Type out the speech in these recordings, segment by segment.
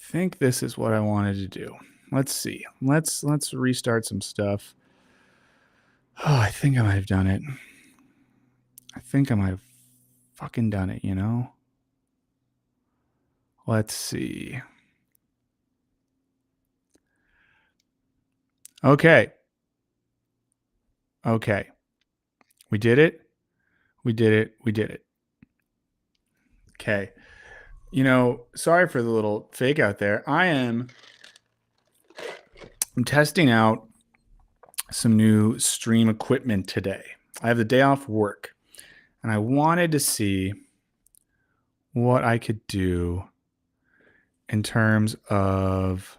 think this is what I wanted to do. Let's see. Let's restart some stuff. Oh, I think I might have done it. I think I might have fucking done it, you know? Let's see. Okay. Okay. We did it. We did it. We did it. Okay. Sorry for the little fake out there. I'm testing out some new stream equipment today. I have the day off work and I wanted to see what I could do in terms of,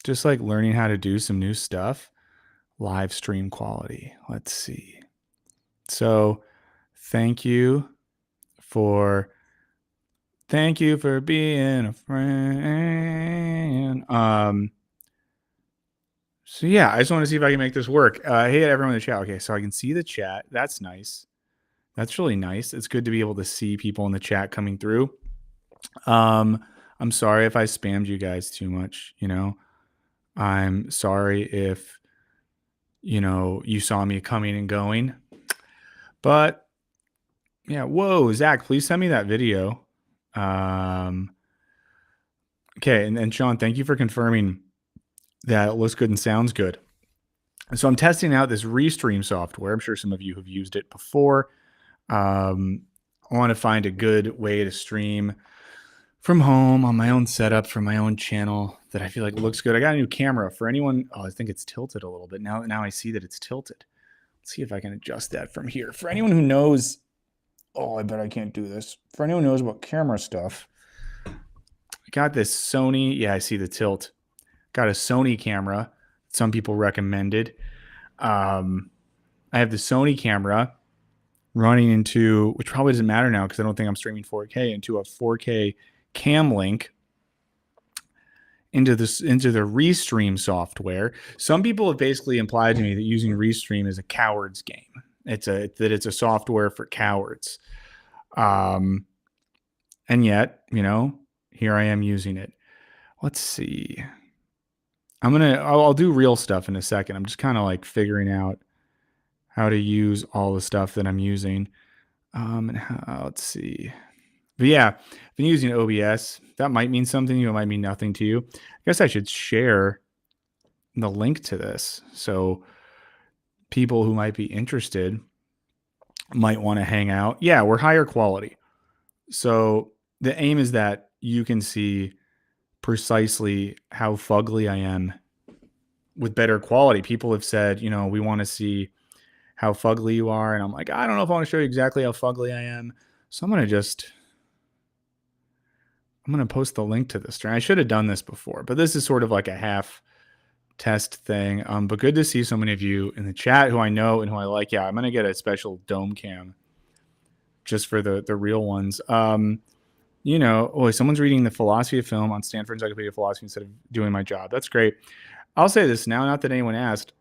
just like learning how to do some new stuff, live stream quality. Let's see. So thank you for being a friend. So yeah, I just want to see if I can make this work. Hey, everyone in the chat. Okay, so I can see the chat. That's nice. That's really nice. It's good to be able to see people in the chat coming through. I'm sorry if I spammed you guys too much, I'm sorry if, you saw me coming and going. But yeah, whoa, Zach, please send me that video. Okay, and Sean, thank you for confirming that it looks good and sounds good. So I'm testing out this Restream software. I'm sure some of you have used it before. I want to find a good way to stream from home on my own setup for my own channel that I feel like looks good. I got a new camera for anyone. Oh, I think it's tilted a little bit. Now I see that it's tilted. Let's see if I can adjust that from here. For anyone who knows, I bet I can't do this. For anyone who knows about camera stuff, I got this Sony. Yeah, I see the tilt. Got a Sony camera. Some people recommended. I have the Sony camera running into, which probably doesn't matter now because I don't think I'm streaming 4K, into a 4K cam link into the Restream software. Some people have basically implied to me that using Restream is a coward's game. It's a software for cowards. And yet, here I am using it. Let's see. I'll do real stuff in a second. I'm just kind of like figuring out how to use all the stuff that I'm using. Let's see. But yeah, I've been using OBS. That might mean something to you. It might mean nothing to you. I guess I should share the link to this so people who might be interested might want to hang out. Yeah, we're higher quality. So the aim is that you can see precisely how fugly I am with better quality. People have said, we want to see how fugly you are. And I'm like, I don't know if I want to show you exactly how fugly I am. So I'm going to post the link to this. I should have done this before, but this is sort of like a half test thing. But good to see so many of you in the chat who I know and who I like. Yeah, I'm going to get a special dome cam just for the real ones. Someone's reading the philosophy of film on Stanford Encyclopedia of Philosophy instead of doing my job. That's great. I'll say this now, not that anyone asked.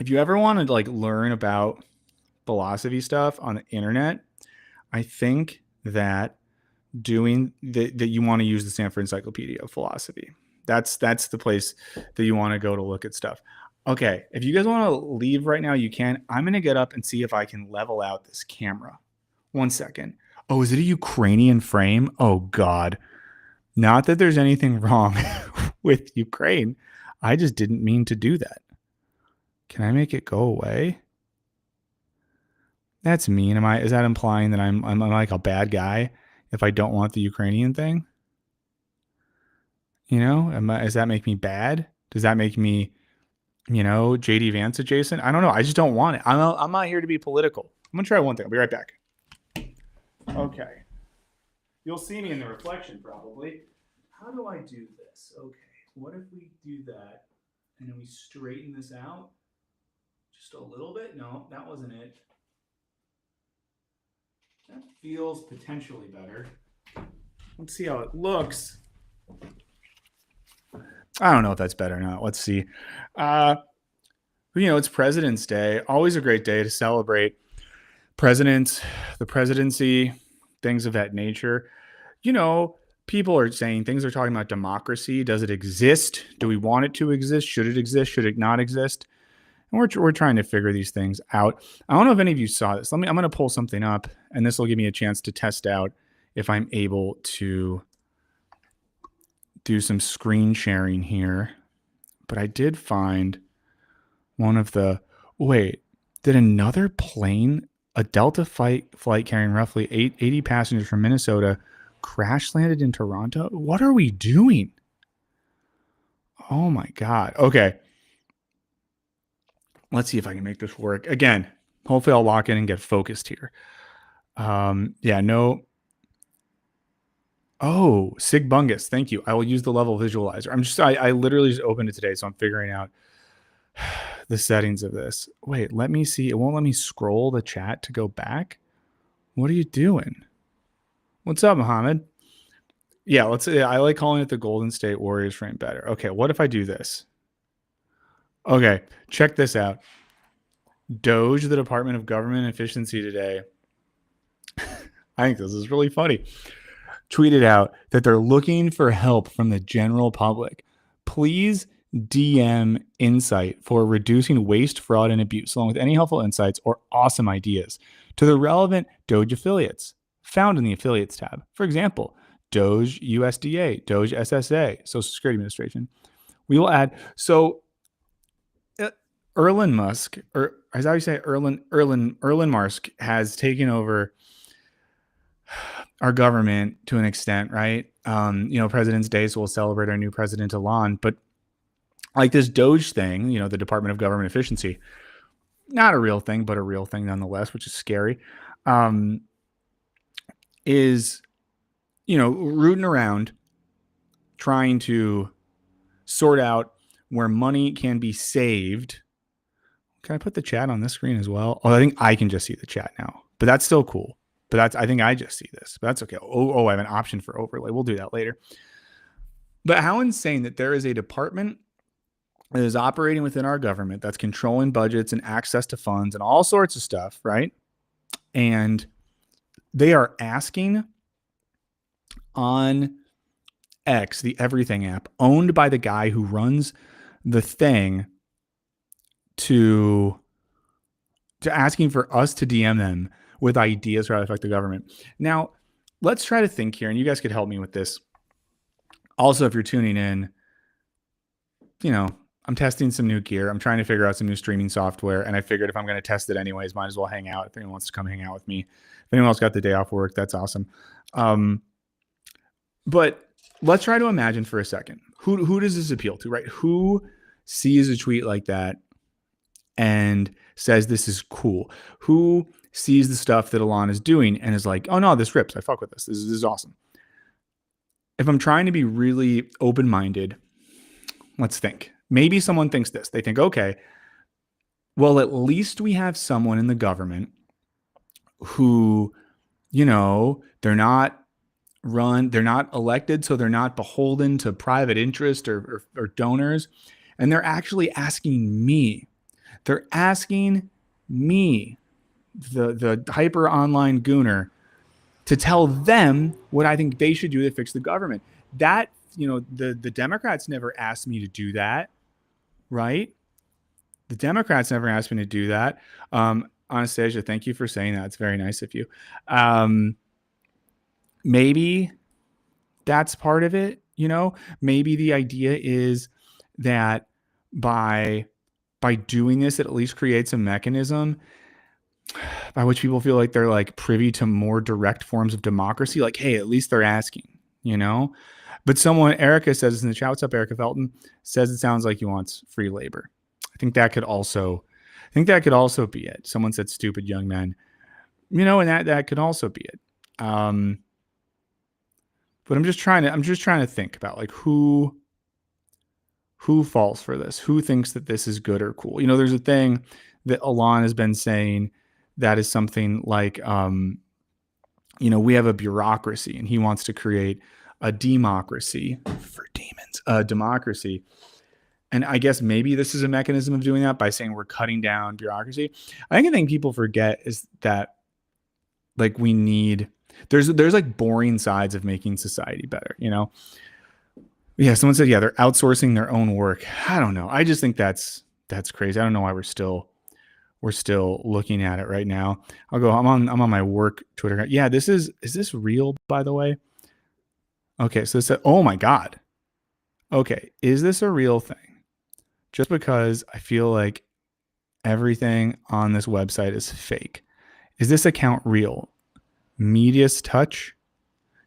If you ever want to learn about philosophy stuff on the internet, I think that that you want to use the Stanford Encyclopedia of Philosophy. That's the place that you want to go to look at stuff. Okay, if you guys want to leave right now, you can. I'm going to get up and see if I can level out this camera. 1 second. Oh, is it a Ukrainian frame? Oh, God. Not that there's anything wrong with Ukraine. I just didn't mean to do that. Can I make it go away? That's mean. Is that implying that I'm like a bad guy if I don't want the Ukrainian thing? Does that make me bad? Does that make me, JD Vance adjacent? I don't know. I just don't want it. I'm not here to be political. I'm going to try one thing. I'll be right back. Okay. You'll see me in the reflection probably. How do I do this? Okay. What if we do that and then we straighten this out just a little bit? No, that wasn't it. That feels potentially better. Let's see how it looks. I don't know if that's better or not. Let's see. It's President's Day. Always a great day to celebrate presidents, the presidency, things of that nature. you know, people are saying things are talking about democracy. Does it exist? Do we want it to exist? Should it exist? Should it not exist? And we're trying to figure these things out. I don't know if any of you saw this. I'm going to pull something up, and this will give me a chance to test out if I'm able to do some screen sharing here. But I did find one of the, wait, did another plane, a Delta flight carrying roughly 80 passengers from Minnesota, crash landed in Toronto? What are we doing? Oh my God. Okay. Let's see if I can make this work. Again, hopefully I'll lock in and get focused here. Yeah, no. Oh, Sig Bungus. Thank you. I will use the level visualizer. I literally just opened it today, so I'm figuring out the settings of this. Wait, let me see. It won't let me scroll the chat to go back. What are you doing? What's up, Mohammed? Yeah, I like calling it the Golden State Warriors frame better. Okay, what if I do this? Okay, check this out. Doge, the Department of Government Efficiency today. I think this is really funny. Tweeted out that they're looking for help from the general public. Please DM Insight for reducing waste, fraud, and abuse, along with any helpful insights or awesome ideas to the relevant Doge affiliates found in the affiliates tab. For example, Doge USDA, Doge SSA, Social Security Administration. We will add. So Elon Musk, or as I say, Elon Musk has taken over our government to an extent, right? President's Day, so we'll celebrate our new president, Elon. But like this Doge thing, the Department of Government Efficiency, not a real thing, but a real thing nonetheless, which is scary, is, rooting around trying to sort out where money can be saved. Can I put the chat on this screen as well? Oh, I think I can just see the chat now, but that's still cool. But I think I just see this, but that's okay. I have an option for overlay. We'll do that later. But how insane that there is a department that is operating within our government that's controlling budgets and access to funds and all sorts of stuff, right? And they are asking on X, the Everything app, owned by the guy who runs the thing, to asking for us to DM them with ideas for how to affect the government. Now, let's try to think here, and you guys could help me with this. Also, if you're tuning in, I'm testing some new gear. I'm trying to figure out some new streaming software, and I figured if I'm going to test it anyways, might as well hang out. If anyone wants to come hang out with me. If anyone else got the day off work, that's awesome. But let's try to imagine for a second, who does this appeal to, right? Who sees a tweet like that and says this is cool? Who sees the stuff that Elon is doing and is like, oh no, this rips. I fuck with this. This is awesome. If I'm trying to be really open-minded, let's think. Maybe someone thinks this. They think, okay, well, at least we have someone in the government who, they're not elected, so they're not beholden to private interest or donors. And they're actually asking me. They're asking me, the hyper online gooner, to tell them what I think they should do to fix the government. That, the Democrats never asked me to do that, right? The Democrats never asked me to do that. Anastasia, thank you for saying that. It's very nice of you. Maybe that's part of it, Maybe the idea is that by doing this, it at least creates a mechanism by which people feel like they're like privy to more direct forms of democracy. Like, hey, at least they're asking, But Erica says in the chat, what's up, Erica Felton, says it sounds like he wants free labor. I think that could also be it. Someone said stupid young men, and that could also be it. But I'm just trying to think about like who falls for this, who thinks that this is good or cool. There's a thing that Elon has been saying that is something like, we have a bureaucracy, and he wants to create a democracy for demons, a democracy. And I guess maybe this is a mechanism of doing that by saying we're cutting down bureaucracy. I think people forget is that like we need There's like boring sides of making society better, you know? Yeah, someone said, yeah, they're outsourcing their own work. I don't know. I just think that's crazy. I don't know why we're still looking at it right now. I'm on my work Twitter. Yeah, is this real, by the way? Okay, so this, oh my God. Okay, is this a real thing? Just because I feel like everything on this website is fake. Is this account real? Media's Touch,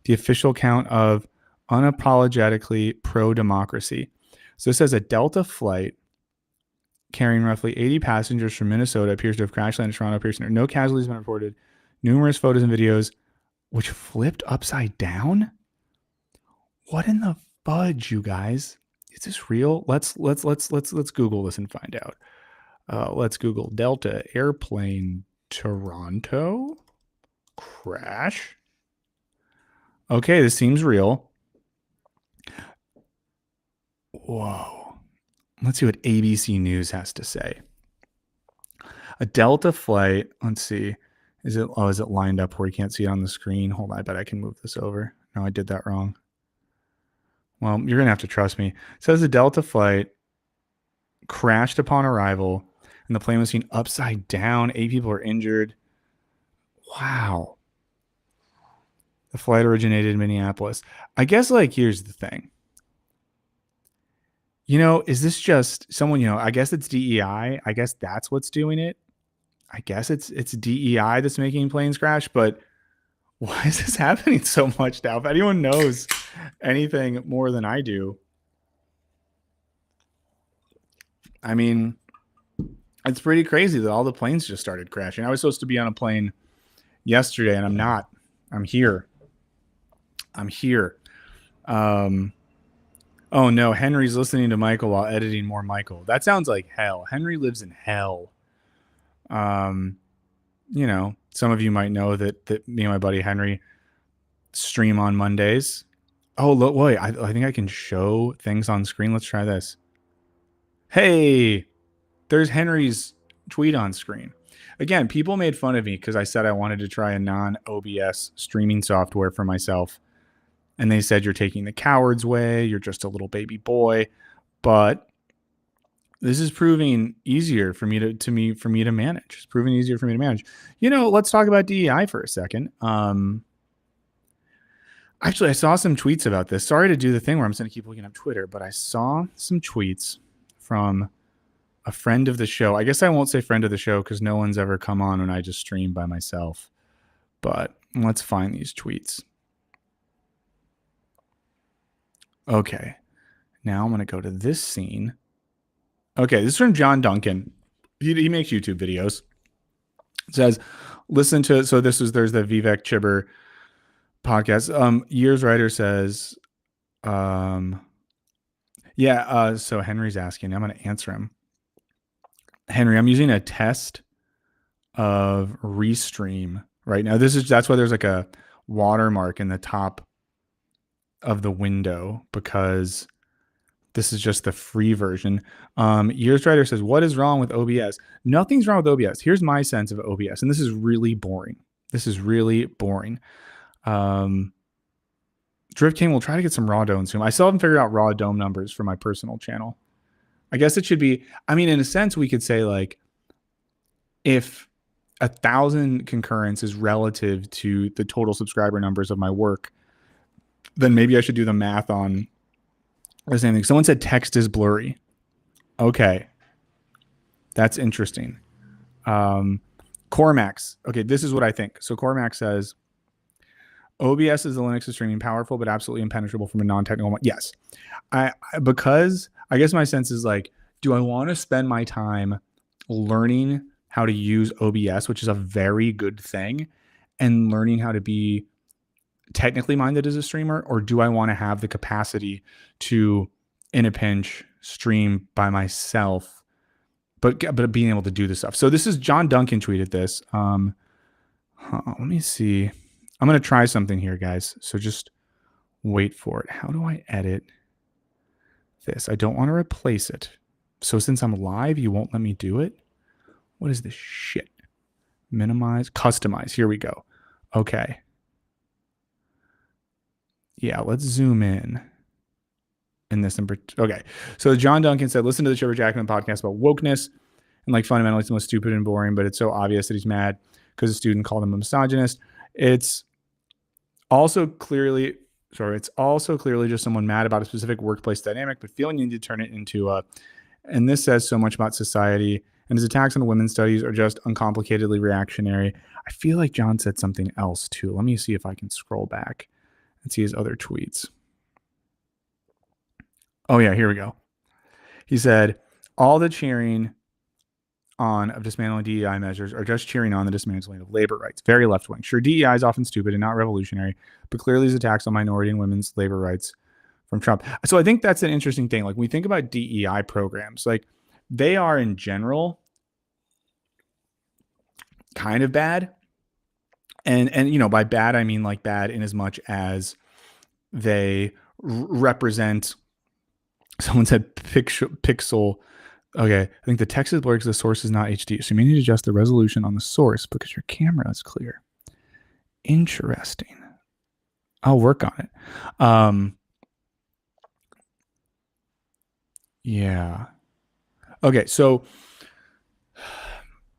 the official account of unapologetically pro-democracy. So it says a Delta flight carrying roughly 80 passengers from Minnesota appears to have crash landed in Toronto. Appears no casualties have been reported. Numerous photos and videos which flipped upside down. What in the fudge, you guys? Is this real? Let's Google this and find out. Let's Google Delta airplane Toronto crash. Okay, this seems real. Whoa. Let's see what ABC News has to say. A Delta flight. Let's see. Is it lined up where you can't see it on the screen? Hold on, I bet I can move this over. No, I did that wrong. Well, you're going to have to trust me. It says a Delta flight crashed upon arrival, and the plane was seen upside down. 8 people were injured. Wow. The flight originated in Minneapolis. I guess, like, here's the thing. You know, is this just someone, you know, I guess it's DEI. I guess that's what's doing it. I guess it's DEI that's making planes crash, but why is this happening so much now? If anyone knows anything more than I do, I mean, it's pretty crazy that all the planes just started crashing. I was supposed to be on a plane yesterday and I'm not. I'm here. Oh no, Henry's listening to Michael while editing more Michael. That sounds like hell. Henry lives in hell. You know, some of you might know that me and my buddy Henry stream on Mondays. Oh, look, wait, I think I can show things on screen. Let's try this. Hey, there's Henry's tweet on screen. Again, people made fun of me because I said I wanted to try a non-OBS streaming software for myself. And they said, you're taking the coward's way. You're just a little baby boy. But this is proving easier for me to manage. It's proving easier for me to manage. You know, let's talk about DEI for a second. Actually, I saw some tweets about this. Sorry to do the thing where I'm just going to keep looking up Twitter, but I saw some tweets from a friend of the show. I guess I won't say friend of the show because no one's ever come on when I just stream by myself. But let's find these tweets. Okay, now I'm going to go to this scene. Okay, this is from John Duncan. He makes YouTube videos. It says, listen to, so there's the Vivek Chibber podcast. Years Writer says, so Henry's asking, I'm going to answer him. Henry, I'm using a test of Restream right now. That's why there's like a watermark in the top of the window because this is just the free version. Years Writer says, what is wrong with OBS? Nothing's wrong with OBS. Here's my sense of OBS. And this is really boring. Drift King will try to get some raw dome soon. I still haven't figured out raw dome numbers for my personal channel. I guess it should be, I mean, in a sense, we could say like, if 1,000 concurrence is relative to the total subscriber numbers of my work, then maybe I should do the math on the same thing. Someone said text is blurry. Okay. That's interesting. Cormax. Okay, this is what I think. So Cormax says, OBS is the Linux of streaming, powerful, but absolutely impenetrable from a non-technical one. Yes. Because I guess my sense is like, do I want to spend my time learning how to use OBS, which is a very good thing, and learning how to be technically minded as a streamer, or do I want to have the capacity to, in a pinch, stream by myself, but being able to do this stuff? So this is John Duncan tweeted this. Let me see. I'm going to try something here, guys. So just wait for it. How do I edit this? I don't want to replace it. So since I'm live, you won't let me do it. What is this shit? Minimize, customize. Here we go. Okay. Yeah, let's zoom in this number. Okay. So John Duncan said, listen to the Trevor Jackman podcast about wokeness, and like fundamentally it's the most stupid and boring, but it's so obvious that he's mad because a student called him a misogynist. It's also clearly just someone mad about a specific workplace dynamic, but feeling you need to turn it into a, and this says so much about society, and his attacks on women's studies are just uncomplicatedly reactionary. I feel like John said something else too. Let me see if I can scroll back and see his other tweets. Oh yeah, here we go. He said, all the cheering on of dismantling DEI measures are just cheering on the dismantling of labor rights. Very left wing. Sure, DEI is often stupid and not revolutionary, but clearly his attacks on minority and women's labor rights from Trump. So I think that's an interesting thing. Like when we think about DEI programs, like they are in general kind of bad. And you know, by bad, I mean like bad in as much as they represent, someone said pixel. Okay, I think the text is blurry because the source is not HD. So you may need to adjust the resolution on the source because your camera is clear. Interesting. I'll work on it. Yeah. Okay, so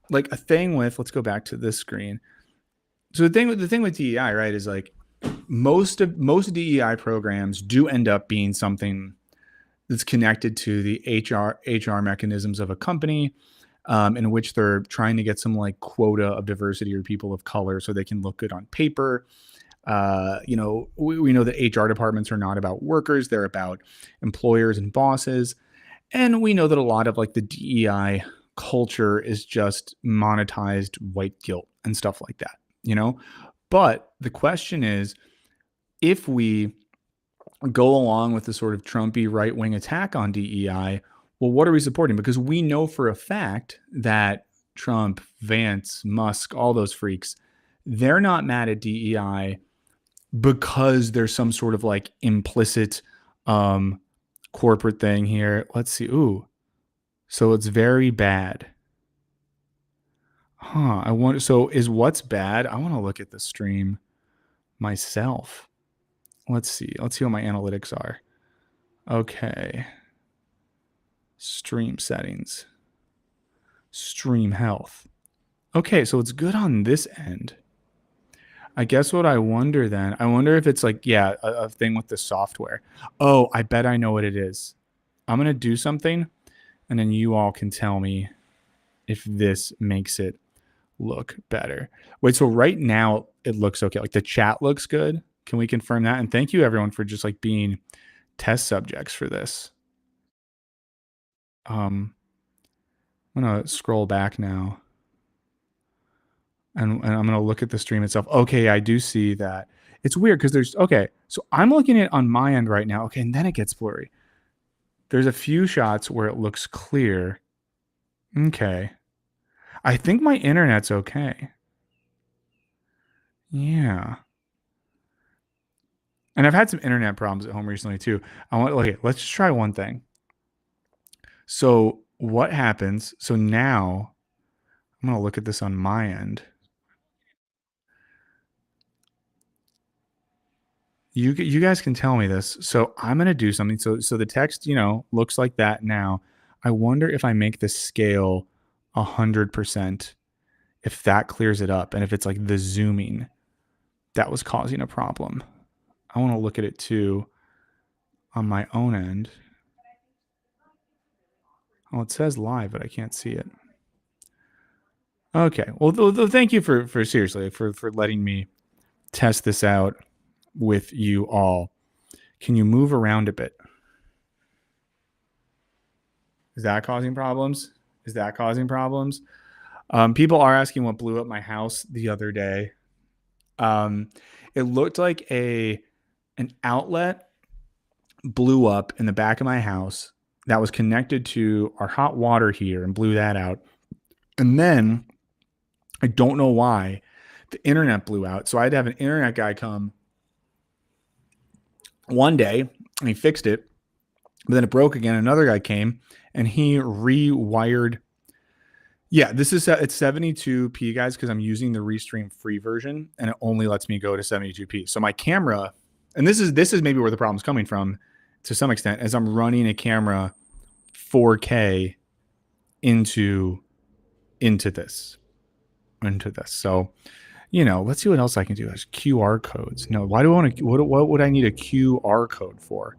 like a thing with, let's go back to this screen. So the thing with DEI, right, is like most DEI programs do end up being something that's connected to the HR mechanisms of a company, in which they're trying to get some like quota of diversity or people of color so they can look good on paper. You know, we know that HR departments are not about workers, they're about employers and bosses. And we know that a lot of like the DEI culture is just monetized white guilt and stuff like that, you know? But the question is, if we go along with the sort of Trumpy right-wing attack on DEI, well, what are we supporting? Because we know for a fact that Trump, Vance, Musk, all those freaks, they're not mad at DEI because there's some sort of like implicit corporate thing here. Let's see. Ooh, so it's very bad. Huh. I wonder. So is what's bad? I want to look at the stream myself. Let's see. Let's see what my analytics are. Okay. Stream settings. Stream health. Okay, so it's good on this end. I guess what I wonder then, I wonder if it's like, yeah, a thing with the software. Oh, I bet I know what it is. I'm going to do something, and then you all can tell me if this makes it look better. Wait, so right now it looks okay. Like the chat looks good. Can we confirm that? And thank you everyone for just like being test subjects for this. I'm going to scroll back now. And I'm going to look at the stream itself. Okay, I do see that. It's weird because there's, okay, so I'm looking at it on my end right now. Okay, and then it gets blurry. There's a few shots where it looks clear. Okay. I think my internet's okay. Yeah. And I've had some internet problems at home recently too. Okay, let's just try one thing. So what happens? So now I'm going to look at this on my end. You guys can tell me this. So I'm going to do something. So the text, you know, looks like that now. I wonder if I make the scale 100%, if that clears it up. And if it's like the zooming that was causing a problem. I want to look at it too on my own end. Oh, it says live, but I can't see it. Okay. Well, thank you for seriously, for letting me test this out with you all. Can you move around a bit? Is that causing problems? Is that causing problems? People are asking what blew up my house the other day. It looked like an outlet blew up in the back of my house that was connected to our hot water heater and blew that out. And then I don't know why the internet blew out. So I had to have an internet guy come one day and he fixed it. But then it broke again. Another guy came and he rewired. Yeah, this is it's 72p, guys, because I'm using the Restream free version and it only lets me go to 72p. So my camera and this is maybe where the problem's coming from to some extent, as I'm running a camera 4K into this. So, let's see what else I can do. There's QR codes. No, why do I want to? What would I need a QR code for?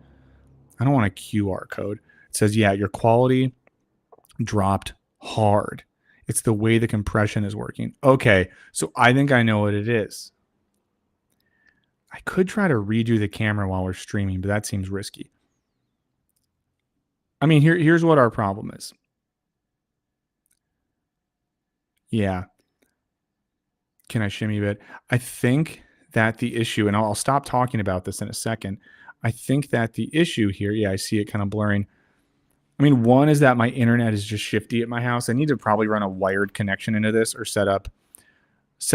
I don't want a QR code. It says, yeah, your quality dropped hard. It's the way the compression is working. Okay, so I think I know what it is. I could try to redo the camera while we're streaming, but that seems risky. I mean, here's what our problem is. Yeah. Can I shimmy a bit? I think that the issue, and I'll stop talking about this in a second. I think that the issue here, yeah, I see it kind of blurring. I mean, one is that my internet is just shifty at my house. I need to probably run a wired connection into this or set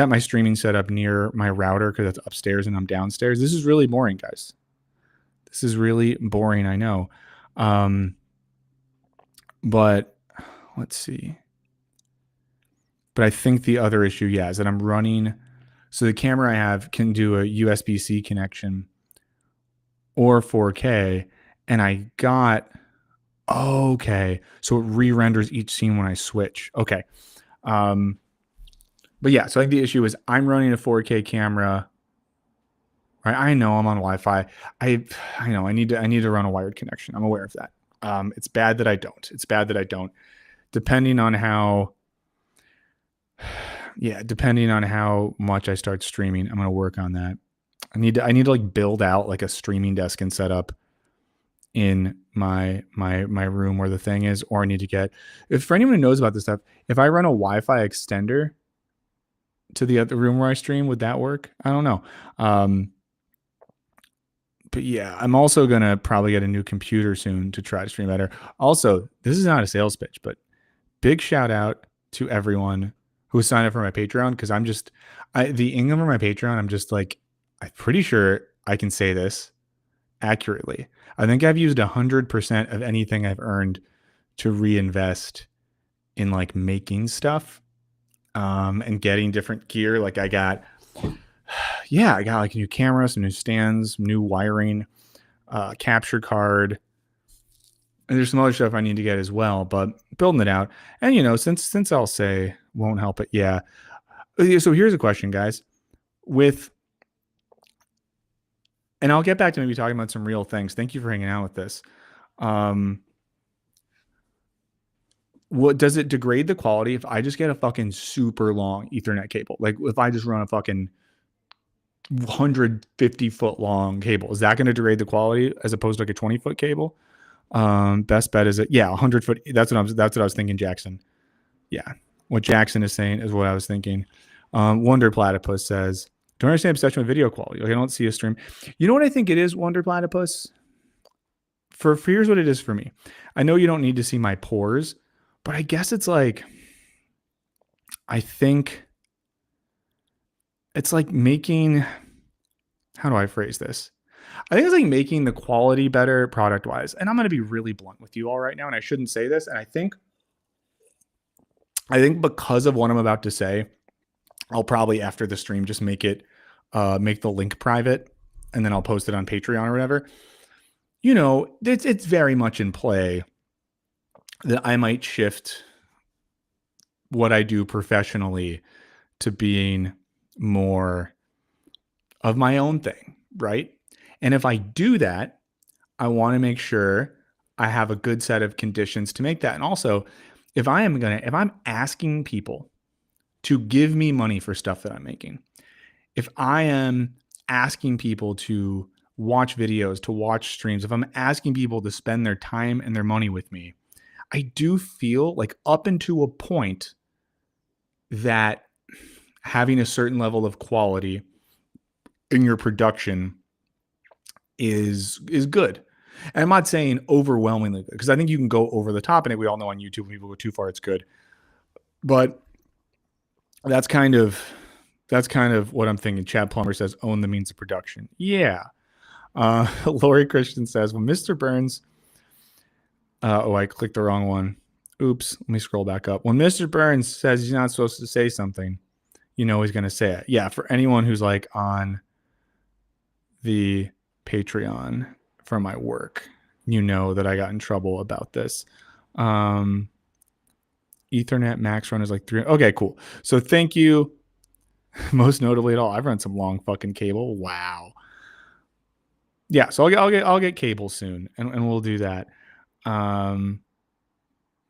my streaming setup near my router because that's upstairs and I'm downstairs. This is really boring, guys. This is really boring, I know. But let's see. But I think the other issue, yeah, is that I'm running. So the camera I have can do a USB-C connection or 4K. And I got, okay. So it re-renders each scene when I switch. Okay. But yeah, so I think the issue is I'm running a 4K camera. Right? I know I'm on Wi-Fi. I know I need to run a wired connection. I'm aware of that. It's bad that I don't. Depending on how much I start streaming, I'm gonna work on that. I need to like build out like a streaming desk and set up in my room where the thing is, or I need to get, if for anyone who knows about this stuff, if I run a Wi-Fi extender to the other room where I stream, would that work? I don't know. But yeah, I'm also gonna probably get a new computer soon to try to stream better. Also, this is not a sales pitch, but big shout out to everyone who signed up for my Patreon, because the income for my Patreon, I'm pretty sure I can say this accurately. I think I've used 100% of anything I've earned to reinvest in like making stuff and getting different gear. Like I got like a new camera, some new stands, new wiring, capture card. And there's some other stuff I need to get as well, but building it out. And, since I'll say won't help it. Yeah. So here's a question, guys. And I'll get back to maybe talking about some real things. Thank you for hanging out with this. What does it degrade the quality if I just get a fucking super long Ethernet cable? Like if I just run a fucking 150 foot long cable, is that going to degrade the quality as opposed to like a 20-foot cable? Best bet is 100 foot. That's what I was thinking, Jackson. Yeah. What Jackson is saying is what I was thinking. Wonder Platypus says, don't understand obsession with video quality. Like I don't see a stream. You know what I think it is, Wonder Platypus? For here's what it is for me. I know you don't need to see my pores, but I guess it's like, I think it's like making, how do I phrase this? I think it's like making the quality better product wise. And I'm going to be really blunt with you all right now. And I shouldn't say this. And I think because of what I'm about to say, I'll probably after the stream just make the link private, and then I'll post it on Patreon or whatever. It's very much in play that I might shift what I do professionally to being more of my own thing, right? And if I do that, I want to make sure I have a good set of conditions to make that. And also, if I'm asking people to give me money for stuff that I'm making, if I am asking people to watch videos, to watch streams, if I'm asking people to spend their time and their money with me, I do feel like up until a point that having a certain level of quality in your production is good. And I'm not saying overwhelmingly good, because I think you can go over the top, and we all know on YouTube when people go too far, it's good. But that's kind of what I'm thinking. Chad Plummer says, own the means of production. Yeah. Lori Christian says, well, Mr. Burns, I clicked the wrong one. Oops. Let me scroll back up. When Mr. Burns says he's not supposed to say something, he's going to say it. Yeah. For anyone who's like on the Patreon for my work, you know that I got in trouble about this. Ethernet max run is like 3. Okay, cool. So thank you. Most notably at all, I've run some long fucking cable. Wow. Yeah, so I'll get cable soon, and we'll do that.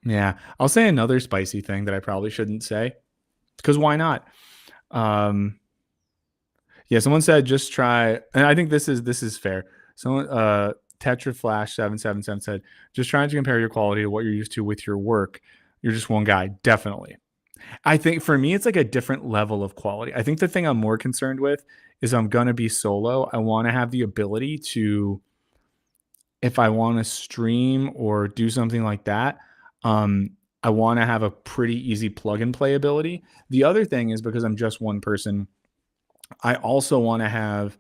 Yeah, I'll say another spicy thing that I probably shouldn't say, because why not? Yeah, someone said just try, and I think this is fair. Someone Tetraflash 777 said just trying to compare your quality to what you're used to with your work. You're just one guy, definitely. I think for me, it's like a different level of quality. I think the thing I'm more concerned with is I'm gonna be solo. I want to have the ability to, if I want to stream or do something like that, I want to have a pretty easy plug and play ability. The other thing is because I'm just one person, I also want to have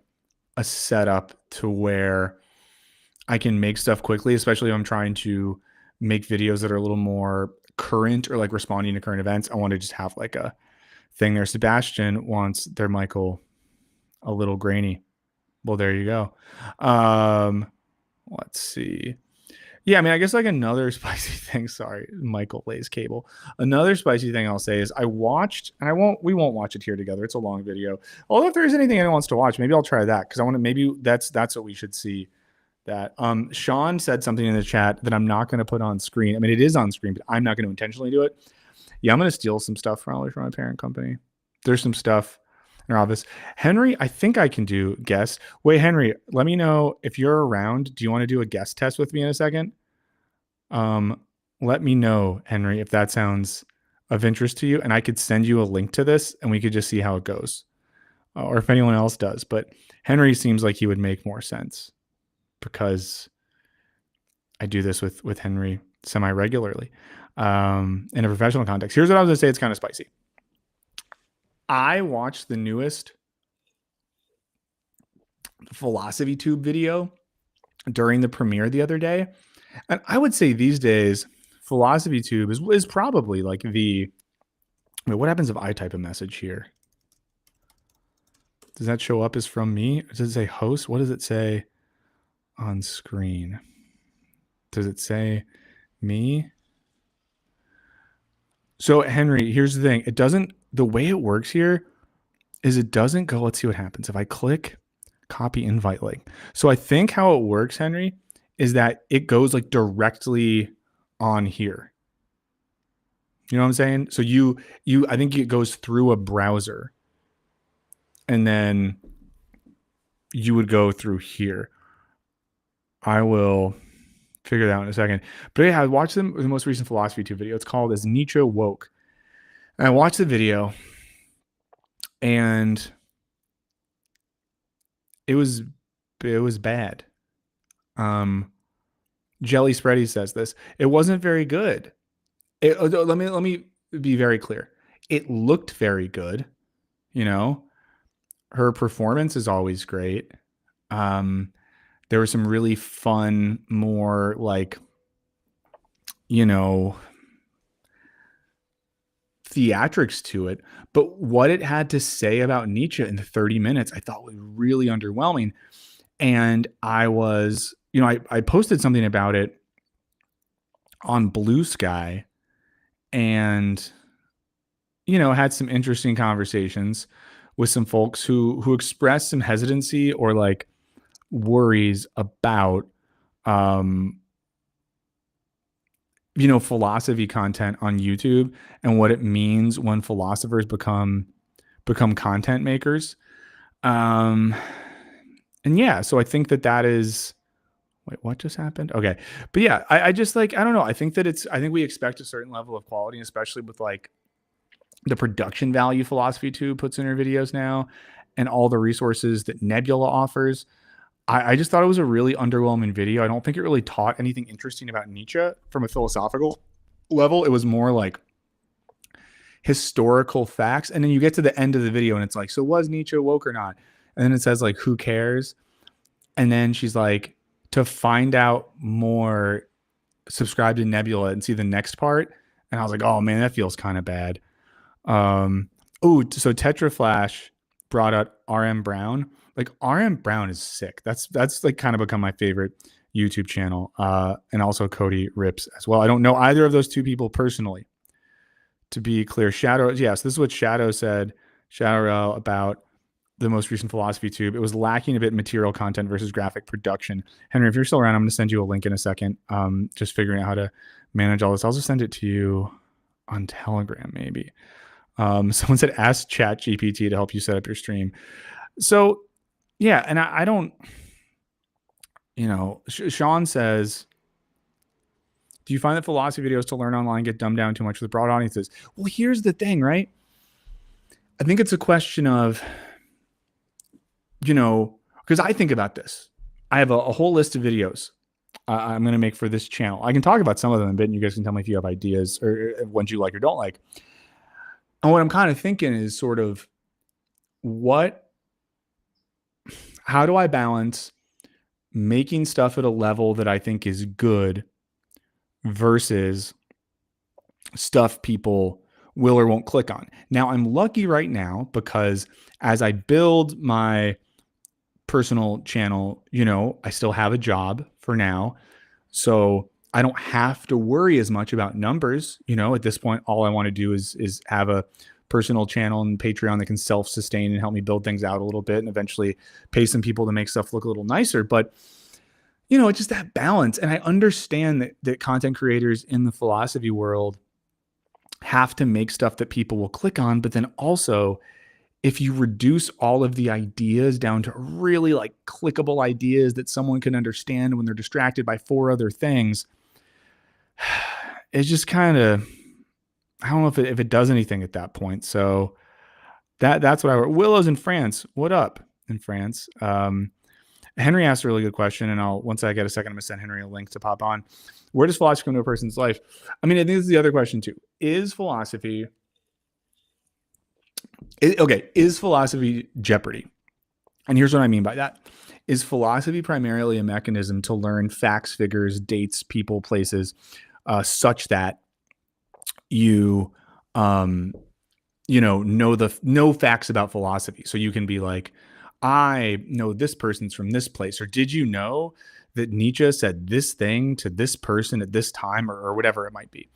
a setup to where I can make stuff quickly, especially if I'm trying to make videos that are a little more current or like responding to current events. I want to just have like a thing there. Sebastian wants their Michael a little grainy. Well, there you go. Let's see. Yeah, I mean, I guess like another spicy thing. Sorry, Michael lays cable. Another spicy thing I'll say is I watched, and we won't watch it here together. It's a long video. Although if there is anything anyone wants to watch, maybe I'll try that because I want to. Maybe that's what we should see. That Sean said something in the chat that I'm not going to put on screen. I mean, it is on screen, but I'm not going to intentionally do it. Yeah, I'm going to steal some stuff probably from my parent company. There's some stuff in our office. Henry, I think I can do guest. Wait, Henry, let me know if you're around. Do you want to do a guest test with me in a second? Let me know, Henry, if that sounds of interest to you, and I could send you a link to this and we could just see how it goes. Or if anyone else does. But Henry seems like he would make more sense because I do this with Henry semi-regularly in a professional context. Here's what I was going to say. It's kind of spicy. I watched the newest Philosophy Tube video during the premiere the other day. And I would say these days, Philosophy Tube is probably like the... Wait, what happens if I type a message here? Does that show up as from me? Does it say host? What does it say on screen? Does it say me? So Henry, here's the thing. It doesn't, the way it works here is it doesn't go, let's see what happens. If I click copy invite link. So I think how it works, Henry, is that it goes like directly on here. You know what I'm saying? So I think it goes through a browser and then you would go through here. I will figure that out in a second. But yeah, I watched the most recent Philosophy Tube video. It's called As Nietzsche Woke. And I watched the video and it was bad. Jelly Spready says this. It wasn't very good. Let me be very clear. It looked very good. You know, her performance is always great. There were some really fun, more like, you know, theatrics to it. But what it had to say about Nietzsche in the 30 minutes, I thought was really underwhelming. And I was, you know, I posted something about it on Blue Sky and, you know, had some interesting conversations with some folks who expressed some hesitancy or like worries about, you know, philosophy content on YouTube and what it means when philosophers become content makers. And yeah, so I think that is, wait, what just happened? Okay. But yeah, I just like, I don't know. I think we expect a certain level of quality, especially with like the production value Philosophy Tube puts in her videos now and all the resources that Nebula offers. I just thought it was a really underwhelming video. I don't think it really taught anything interesting about Nietzsche from a philosophical level. It was more like historical facts. And then you get to the end of the video and it's like, so was Nietzsche woke or not? And then it says like, who cares? And then she's like, to find out more, subscribe to Nebula and see the next part. And I was like, oh man, that feels kind of bad. So Tetraflash brought out RM Brown. Like RM Brown is sick. That's like kind of become my favorite YouTube channel. And also Cody Rips as well. I don't know either of those two people personally. To be clear, Shadow, yes, this is what Shadow said, Shadow about the most recent philosophy tube. It was lacking a bit in material content versus graphic production. Henry, if you're still around, I'm going to send you a link in a second. Just figuring out how to manage all this. I'll just send it to you on Telegram, maybe. Someone said, ask ChatGPT to help you set up your stream. So, yeah, and I don't, Sean says, do you find that philosophy videos to learn online get dumbed down too much with broad audiences? Well, here's the thing, right? I think it's a question of, because I think about this. I have a whole list of videos I'm going to make for this channel. I can talk about some of them in a bit, and you guys can tell me if you have ideas or ones you like or don't like. And what I'm kind of thinking is sort of how do I balance making stuff at a level that I think is good versus stuff people will or won't click on. Now, I'm lucky right now because as I build my personal channel, I still have a job for now. So I don't have to worry as much about numbers. At this point, all I want to do is have a personal channel and Patreon that can self-sustain and help me build things out a little bit and eventually pay some people to make stuff look a little nicer. But, it's just that balance. And I understand that content creators in the philosophy world have to make stuff that people will click on. But then also, if you reduce all of the ideas down to really like clickable ideas that someone can understand when they're distracted by 4 other things, it's just kind of, I don't know if it does anything at that point. So that's what I wrote. Willow's in France. What up in France? Henry asked a really good question, and once I get a second, I'm gonna send Henry a link to pop on. Where does philosophy come to a person's life? I mean, I think this is the other question too. Is philosophy Jeopardy? And here's what I mean by that. Is philosophy primarily a mechanism to learn facts, figures, dates, people, places, such that you, know facts about philosophy? So you can be like, I know this person's from this place, or did you know that Nietzsche said this thing to this person at this time, or whatever it might be?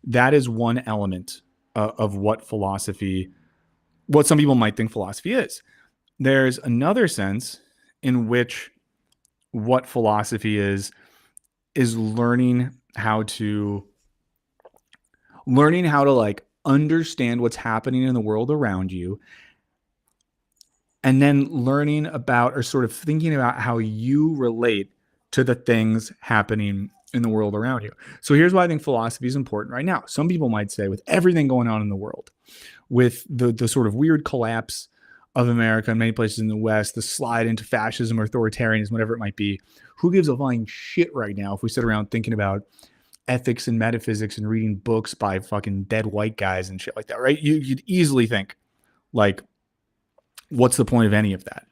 That is one element of what some people might think philosophy is. There's another sense in which what philosophy is learning how to like understand what's happening in the world around you, and then learning about or sort of thinking about how you relate to the things happening in the world around you. So here's why I think philosophy is important right now. Some people might say, with everything going on in the world, with the sort of weird collapse of America and many places in the West, the slide into fascism or authoritarianism, whatever it might be, who gives a flying shit right now if we sit around thinking about ethics and metaphysics and reading books by fucking dead white guys and shit like that, right? You'd easily think, like, what's the point of any of that?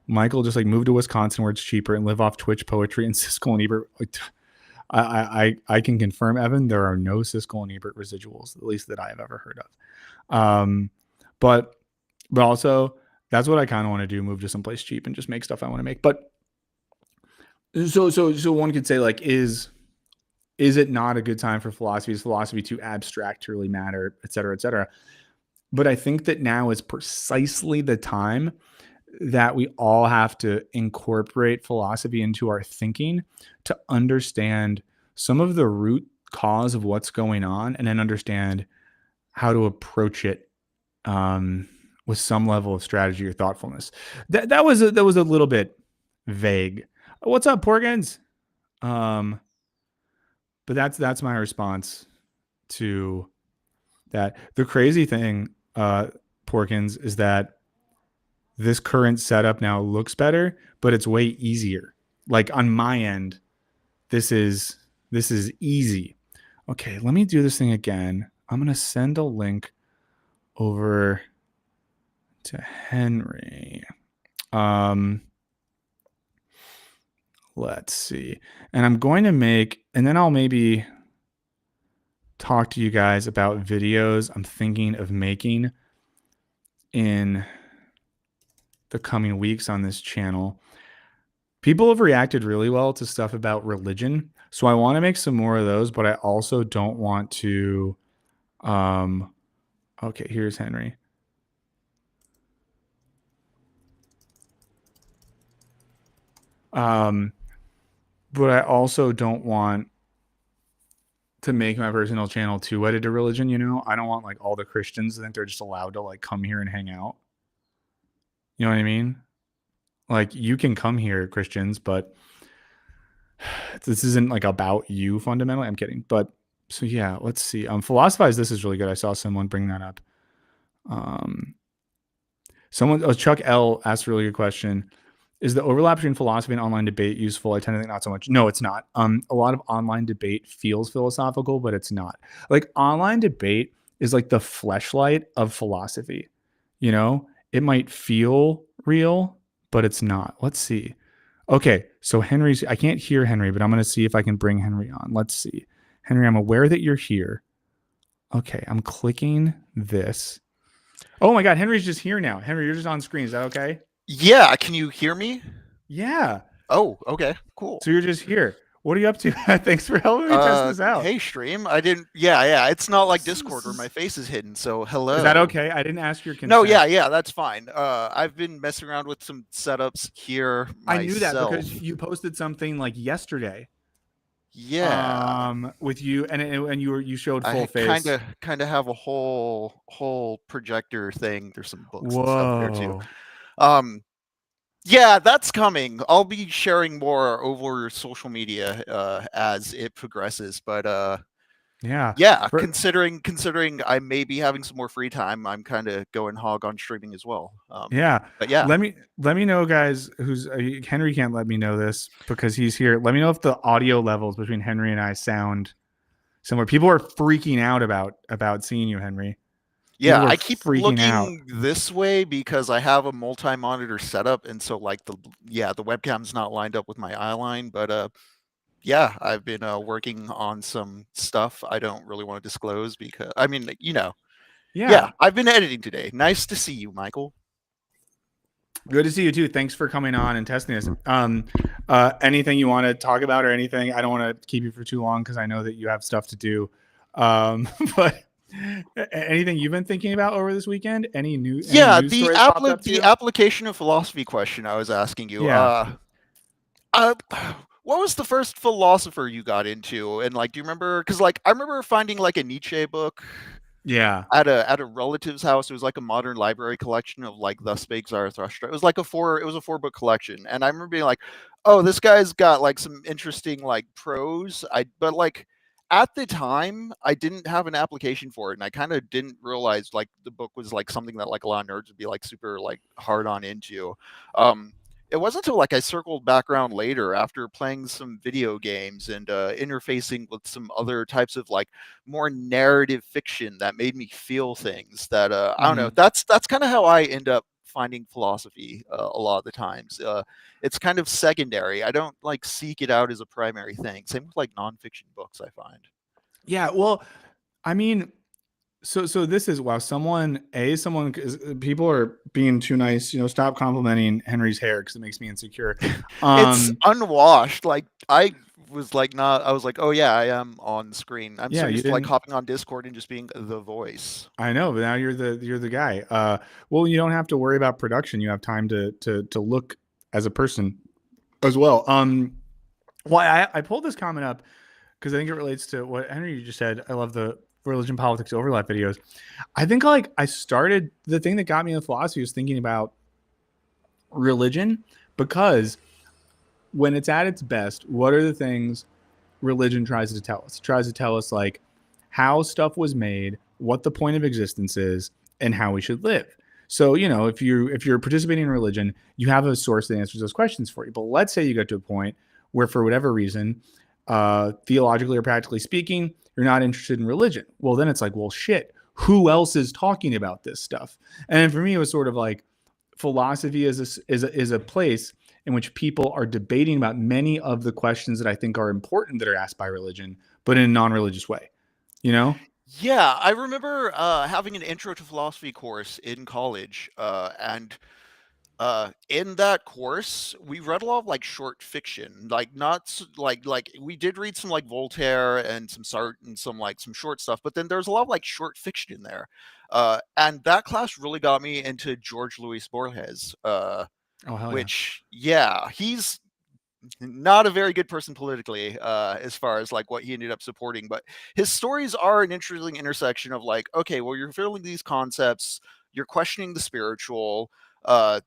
Michael, just like move to Wisconsin where it's cheaper and live off Twitch poetry and Siskel and Ebert. I can confirm, Evan, there are no Siskel and Ebert residuals, at least that I have ever heard of. But also that's what I kind of want to do, move to someplace cheap and just make stuff I want to make. But so one could say, like, is it not a good time for philosophy? Is philosophy too abstract to really matter, et cetera, et cetera? But I think that now is precisely the time that we all have to incorporate philosophy into our thinking to understand some of the root cause of what's going on, and then understand how to approach it with some level of strategy or thoughtfulness. That was a little bit vague. What's up, Porkins? But that's my response to that. The crazy thing, Porkins, is that this current setup now looks better, but it's way easier. Like on my end, this is easy. Okay, let me do this thing again. I'm going to send a link over to Henry. Let's see. And I'm going to and then I'll maybe talk to you guys about videos I'm thinking of making in the coming weeks on this channel. People have reacted really well to stuff about religion, so I want to make some more of those, but I also don't want to. Um, okay, here's Henry. But I also don't want to make my personal channel too wedded to religion. I don't want like all the Christians to think they're just allowed to like come here and hang out. You know what I mean? Like you can come here, Christians, but this isn't like about you fundamentally. I'm kidding. But so yeah, let's see. Philosophize this is really good. I saw someone bring that up. Um Chuck L asked a really good question. Is the overlap between philosophy and online debate useful? I tend to think not so much. No, it's not. A lot of online debate feels philosophical, but it's not. Like online debate is like the fleshlight of philosophy. It might feel real, but it's not. Let's see. Okay, so I can't hear Henry, but I'm going to see if I can bring Henry on. Let's see. Henry, I'm aware that you're here. Okay, I'm clicking this. Oh my God, Henry's just here now. Henry, you're just on screen. Is that okay? Yeah, can you hear me? Yeah. Oh, okay, cool. So you're just here. What are you up to? Thanks for helping me test this out. Hey, stream. I didn't. Yeah. It's not like Discord where my face is hidden. So hello. Is that okay? I didn't ask your consent. No, yeah, that's fine. I've been messing around with some setups here myself. I knew that because you posted something like yesterday. Yeah. With you and you showed full face. I kind of have a whole projector thing. There's some books and stuff there too. Yeah, that's coming. I'll be sharing more over social media as it progresses. But yeah. Considering I may be having some more free time, I'm kind of going hog on streaming as well. Yeah. But yeah, let me know, guys. Henry can't let me know this because he's here. Let me know if the audio levels between Henry and I sound similar. People are freaking out about seeing you, Henry. Yeah, I keep looking this way because I have a multi-monitor setup, and so like the webcam's not lined up with my eye line. But yeah, I've been working on some stuff I don't really want to disclose because I mean, yeah, I've been editing today. Nice to see you, Michael. Good to see you too. Thanks for coming on and testing this. Anything you want to talk about or anything? I don't want to keep you for too long because I know that you have stuff to do. But anything you've been thinking about over this weekend? Any news? Yeah, the application of philosophy question I was asking you. Yeah. What was the first philosopher you got into? And like, do you remember? Because like, I remember finding like a Nietzsche book. Yeah. At a relative's house. It was like a modern library collection of like Thus Spake Zarathustra. It was like a 4-book collection. And I remember being like, oh, this guy's got like some interesting like prose. But like at the time I didn't have an application for it. And I kind of didn't realize like the book was like something that like a lot of nerds would be like super like hard on into. It wasn't until like I circled back around later after playing some video games and interfacing with some other types of like more narrative fiction that made me feel things that I don't know. That's kind of how I end up finding philosophy a lot of the times. It's kind of secondary. I don't like seek it out as a primary thing. Same with like nonfiction books, I find. Yeah, well, I mean, so this is people are being too nice. Stop complimenting Henry's hair because it makes me insecure. It's unwashed. Like I was like, oh yeah, I am on screen. I'm so used to like hopping on Discord and just being the voice. I know, but now you're the guy. Well, you don't have to worry about production. You have time to look as a person as well. Well, I pulled this comment up because I think it relates to what Henry just said. I love the religion politics overlap videos. I think like I started the thing that got me into philosophy was thinking about religion, because when it's at its best, what are the things religion tries to tell us? It tries to tell us like how stuff was made, what the point of existence is, and how we should live. So, if you're participating in religion, you have a source that answers those questions for you. But let's say you get to a point where for whatever reason, theologically or practically speaking, you're not interested in religion. Well, then it's like, well, shit, who else is talking about this stuff? And for me, it was sort of like philosophy is a place in which people are debating about many of the questions that I think are important that are asked by religion, but in a non-religious way, Yeah, I remember having an intro to philosophy course in college, and in that course, we read a lot of like short fiction, like not like we did read some like Voltaire and some Sartre and some short stuff, but then there's a lot of like short fiction in there. And that class really got me into George Luis Borges, Oh hell yeah. which yeah, he's not a very good person politically, as far as like what he ended up supporting, but his stories are an interesting intersection of like, okay, well, you're feeling these concepts, you're questioning the spiritual. uh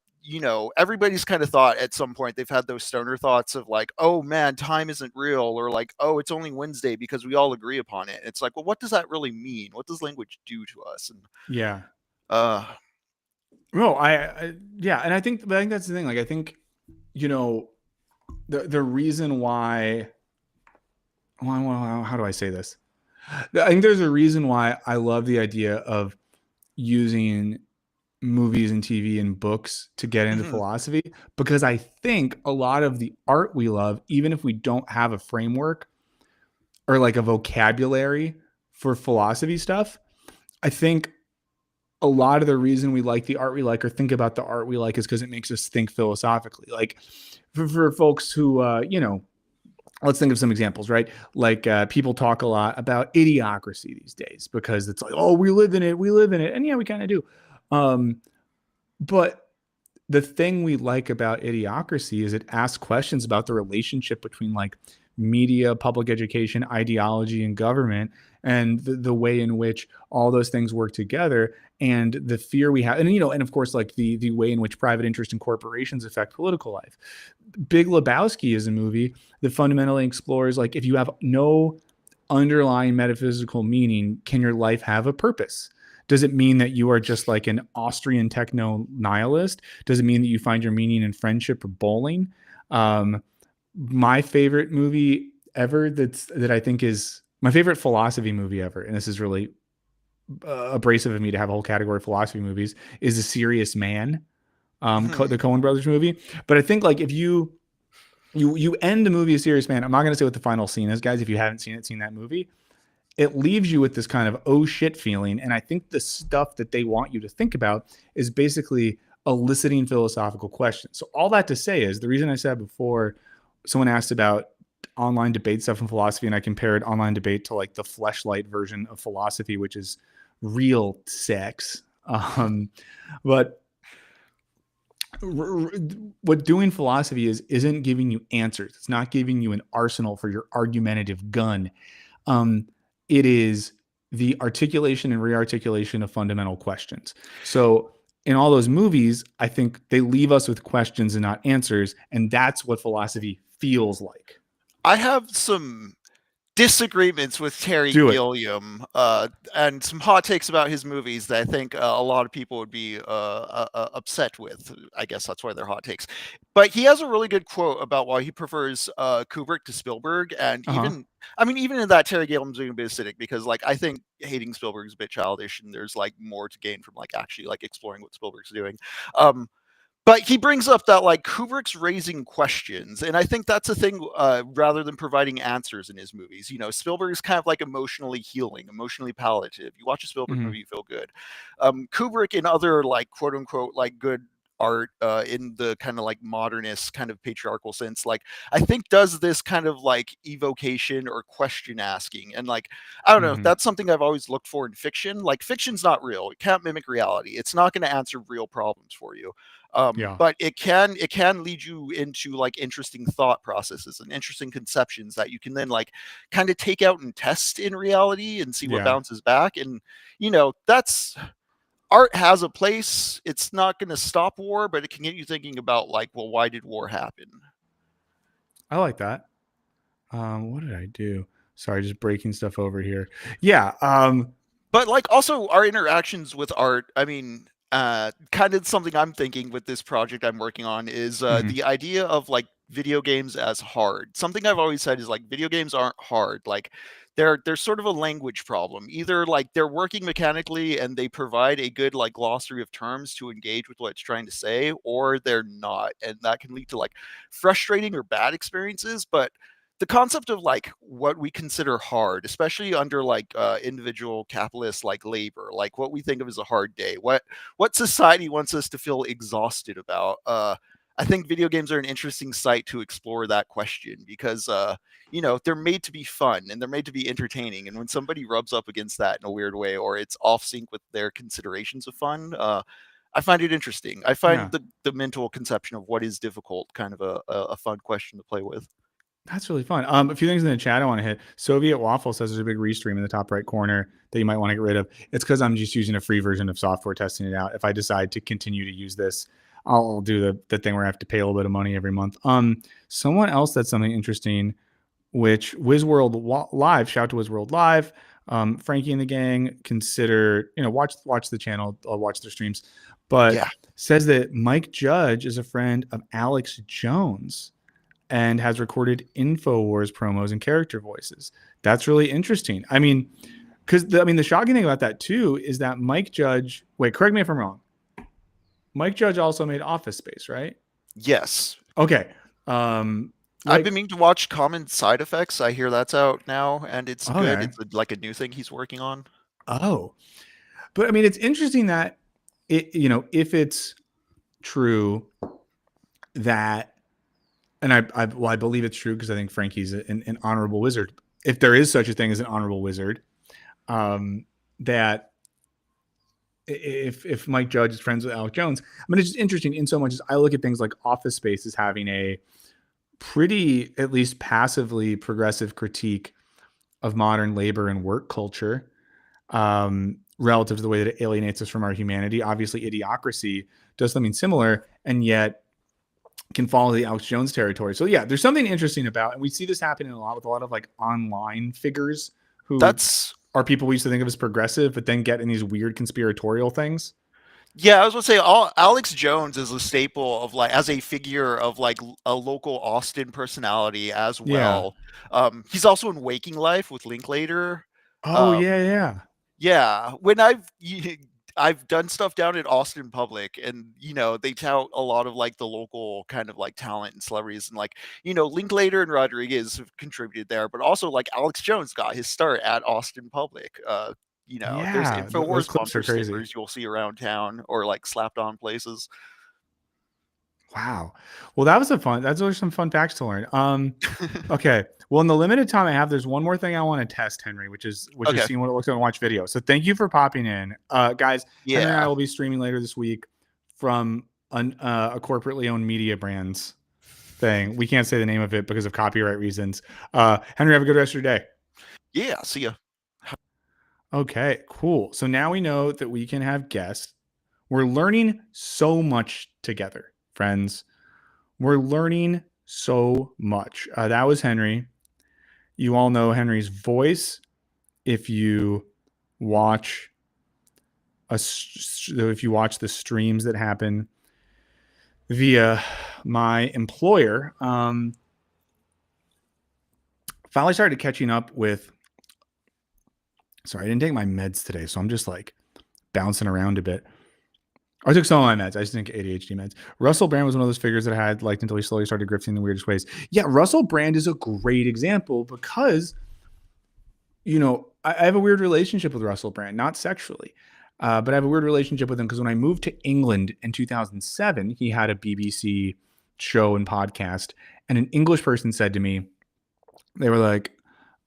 Everybody's kind of thought at some point they've had those stoner thoughts of like, oh man, time isn't real, or like, oh, it's only Wednesday because we all agree upon it. It's like, well, what does that really mean? What does language do to us? And Yeah. uh No, yeah, and I think that's the thing. Like, I think, you know, the reason why, well, how do I say this? I think there's a reason why I love the idea of using movies and TV and books to get into mhm, philosophy, because I think a lot of the art we love, even if we don't have a framework or like a vocabulary for philosophy stuff, I think a lot of the reason we like the art we like or think about the art we like is because it makes us think philosophically. Like for folks who, let's think of some examples, right? Like people talk a lot about idiocracy these days because it's like, oh, we live in it, we live in it. And yeah, we kind of do. Um, but the thing we like about idiocracy is it asks questions about the relationship between like media, public education, ideology, and government, and the way in which all those things work together, and the fear we have, and and of course, like the way in which private interest and corporations affect political life. Big Lebowski is a movie that fundamentally explores like, if you have no underlying metaphysical meaning, can your life have a purpose? Does it mean that you are just like an Austrian techno nihilist? Does it mean that you find your meaning in friendship or bowling? Um, my favorite movie ever that I think is my favorite philosophy movie ever, and this is really abrasive of me to have a whole category of philosophy movies, is A Serious Man, mhm. the Coen Brothers movie. But I think like if you end the movie A Serious Man, I'm not going to say what the final scene is, guys. If you haven't seen that movie, it leaves you with this kind of oh shit feeling. And I think the stuff that they want you to think about is basically eliciting philosophical questions. So all that to say is, the reason I said before, someone asked about online debate stuff in philosophy, and I compared online debate to like the fleshlight version of philosophy, which is real sex. But what doing philosophy isn't giving you answers. It's not giving you an arsenal for your argumentative gun. Um, it is the articulation and rearticulation of fundamental questions. So in all those movies, I think they leave us with questions and not answers, and that's what philosophy feels like. I have some disagreements with Terry Do it. Gilliam, and some hot takes about his movies that I think a lot of people would be upset with. I guess that's why they're hot takes. But he has a really good quote about why he prefers Kubrick to Spielberg, and Uh huh. even in that, Terry Gilliam's being a bit acidic because, like, I think hating Spielberg is a bit childish, and there's like more to gain from like actually like exploring what Spielberg's doing. Um, but he brings up that like Kubrick's raising questions, and I think that's a thing. Rather than providing answers in his movies, Spielberg's kind of like emotionally healing, emotionally palliative. You watch a Spielberg Mm-hmm. movie, you feel good. Kubrick and other like quote unquote like good art, in the kind of like modernist kind of patriarchal sense, like I think does this kind of like evocation or question asking, and like I don't know, Mm-hmm. that's something I've always looked for in fiction. Like fiction's not real, it can't mimic reality, it's not going to answer real problems for you. Yeah. But it can lead you into like interesting thought processes and interesting conceptions that you can then like kind of take out and test in reality and see what Yeah. bounces back. And that's art has a place. It's not going to stop war, but it can get you thinking about like, well, why did war happen? I like that. What did I do? Sorry, just breaking stuff over here. Yeah. But like also our interactions with art, I mean, kind of something I'm thinking with this project I'm working on is Mhm. the idea of like video games as hard. Something I've always said is like video games aren't hard. Like they're sort of a language problem. Either like they're working mechanically and they provide a good like glossary of terms to engage with what it's trying to say, or they're not. And that can lead to like frustrating or bad experiences. But the concept of like what we consider hard, especially under like individual capitalist like labor, like what we think of as a hard day, what society wants us to feel exhausted about. I think video games are an interesting site to explore that question because they're made to be fun and they're made to be entertaining. And when somebody rubs up against that in a weird way or it's off sync with their considerations of fun, I find it interesting. I find Yeah. the mental conception of what is difficult kind of a fun question to play with. That's really fun. A few things in the chat I want to hit. Soviet Waffle says there's a big restream in the top right corner that you might want to get rid of. It's because I'm just using a free version of software testing it out. If I decide to continue to use this, I'll do the thing where I have to pay a little bit of money every month. Someone else said something interesting, which WizWorld Live, shout to WizWorld Live. Frankie and the gang consider, watch the channel, watch their streams, but Yeah. says that Mike Judge is a friend of Alex Jones and has recorded InfoWars promos and character voices. That's really interesting. I mean, because the shocking thing about that too is that Mike Judge. Wait, correct me if I'm wrong. Mike Judge also made Office Space, right? Yes. Okay. I've been meaning to watch Common Side Effects. I hear that's out now, and it's good. Okay. It's like a new thing he's working on. Oh, but I mean, it's interesting that if it's true that, and I believe it's true because I think Frankie's an honorable wizard. If there is such a thing as an honorable wizard, that if Mike Judge is friends with Alex Jones, I mean, it's just interesting in so much as I look at things like Office Space as having a pretty, at least passively, progressive critique of modern labor and work culture, relative to the way that it alienates us from our humanity. Obviously, Idiocracy does something similar, and yet can follow the Alex Jones territory. So yeah, there's something interesting about, and we see this happening a lot with a lot of like online figures who are people we used to think of as progressive, but then get in these weird conspiratorial things. Yeah, I was going to say, Alex Jones is a staple of like as a figure of like a local Austin personality as well. Yeah. He's also in Waking Life with Linklater. Oh yeah. Yeah, when I've done stuff down at Austin Public, and they tout a lot of like the local kind of like talent and celebrities, and like Linklater and Rodriguez have contributed there, but also like Alex Jones got his start at Austin Public. There's Those InfoWars clips are bumper crazy. stickers you'll see around town or like slapped on places. Wow. Well, those are some fun facts to learn. Okay. Well, in the limited time I have, there's one more thing I want to test, Henry, which is seeing what it looks like and watch video. So thank you for popping in. Guys, Yeah. Henry and I will be streaming later this week from a corporately owned media brands thing. We can't say the name of it because of copyright reasons. Henry, have a good rest of your day. Yeah, see ya. Okay, cool. So now we know that we can have guests. We're learning so much together, friends. We're learning so much. That was Henry. You all know Henry's voice if you watch the streams that happen via my employer. Finally started catching up with. Sorry, I didn't take my meds today, so I'm just like bouncing around a bit. I took some of my meds. I just didn't get ADHD meds. Russell Brand was one of those figures that I had liked until he slowly started grifting in the weirdest ways. Yeah, Russell Brand is a great example because, I have a weird relationship with Russell Brand, not sexually, but I have a weird relationship with him because when I moved to England in 2007, he had a BBC show and podcast, and an English person said to me, they were like,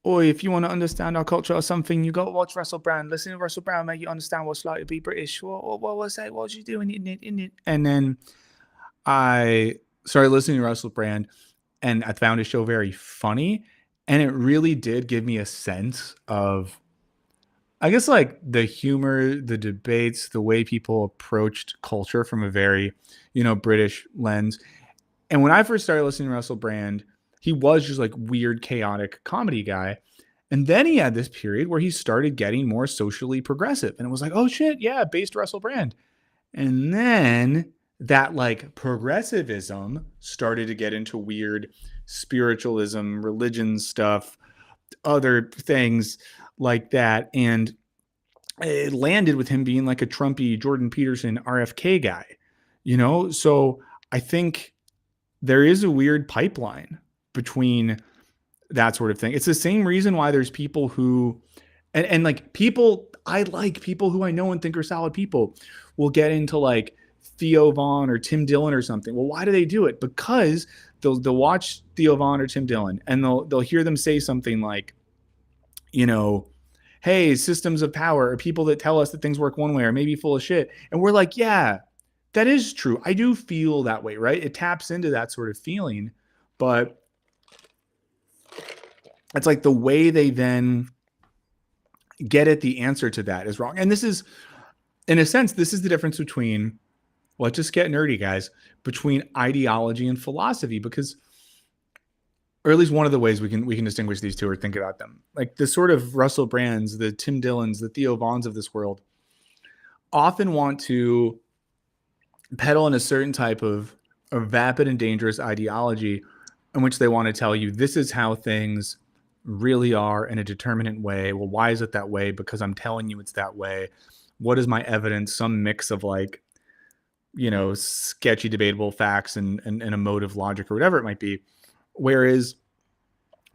"Oh, if you want to understand our culture or something, you got to watch Russell Brand. Listen to Russell Brand, make you understand what it's like to be British. What's that? What's you doing in it? And then I started listening to Russell Brand, and I found his show very funny. And it really did give me a sense of, I guess, like the humor, the debates, the way people approached culture from a very, British lens. And when I first started listening to Russell Brand, he was just like weird, chaotic comedy guy. And then he had this period where he started getting more socially progressive. And it was like, oh shit, yeah, based Russell Brand. And then that like progressivism started to get into weird spiritualism, religion stuff, other things like that. And it landed with him being like a Trumpy Jordan Peterson RFK guy, So I think there is a weird pipeline between that sort of thing. It's the same reason why there's people who, and like people, I like people who I know and think are solid people will get into like Theo Vaughn or Tim Dillon or something. Well, why do they do it? Because they'll watch Theo Vaughn or Tim Dillon and they'll hear them say something like, you know, hey, systems of power are people that tell us that things work one way or maybe full of shit. And we're like, yeah, that is true. I do feel that way, right? It taps into that sort of feeling, but it's like the way they then get at the answer to that is wrong. And this is, in a sense, this is the difference between, let's just get nerdy, guys, between ideology and philosophy, because, or at least one of the ways we can distinguish these two or think about them. Like the sort of Russell Brands, the Tim Dillons, the Theo Vaughns of this world often want to peddle in a certain type of vapid and dangerous ideology in which they want to tell you this is how things really are in a determinate way. Well, why is it that way? Because I'm telling you it's that way. What is my evidence? Some mix of like, you know, sketchy, debatable facts and emotive logic or whatever it might be. Whereas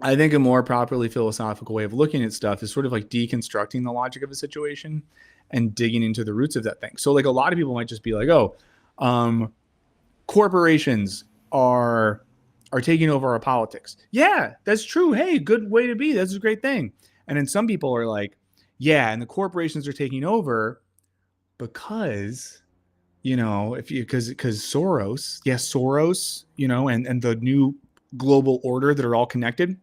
I think a more properly philosophical way of looking at stuff is sort of like deconstructing the logic of a situation and digging into the roots of that thing. So like a lot of people might just be like, oh, corporations are taking over our politics. Yeah, that's true. Hey, good way to be. That's a great thing. And then some people are like, yeah, and the corporations are taking over because, you know, because Soros, yes, Soros, you know, and the new global order that are all connected,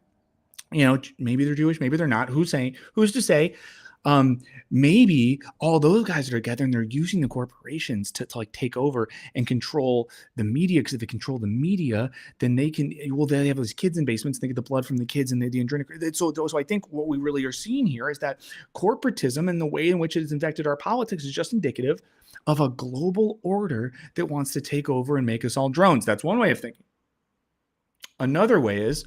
you know, maybe they're Jewish, maybe they're not. Who's to say? Maybe all those guys are together and they're using the corporations to like take over and control the media, because if they control the media, then they can, well, they have those kids in basements, they get the blood from the kids and the adrenochrome. So I think what we really are seeing here is that corporatism and the way in which it has infected our politics is just indicative of a global order that wants to take over and make us all drones. That's one way of thinking. Another way is,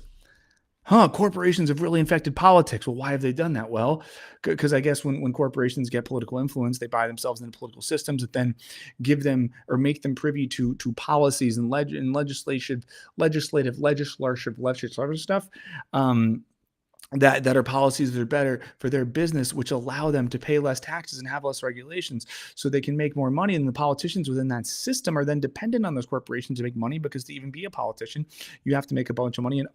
corporations have really infected politics. Well, why have they done that? Well, because I guess when corporations get political influence, they buy themselves into political systems that then give them or make them privy to policies and legislative stuff. That are policies that are better for their business, which allow them to pay less taxes and have less regulations so they can make more money. And the politicians within that system are then dependent on those corporations to make money, because to even be a politician, you have to make a bunch of money. And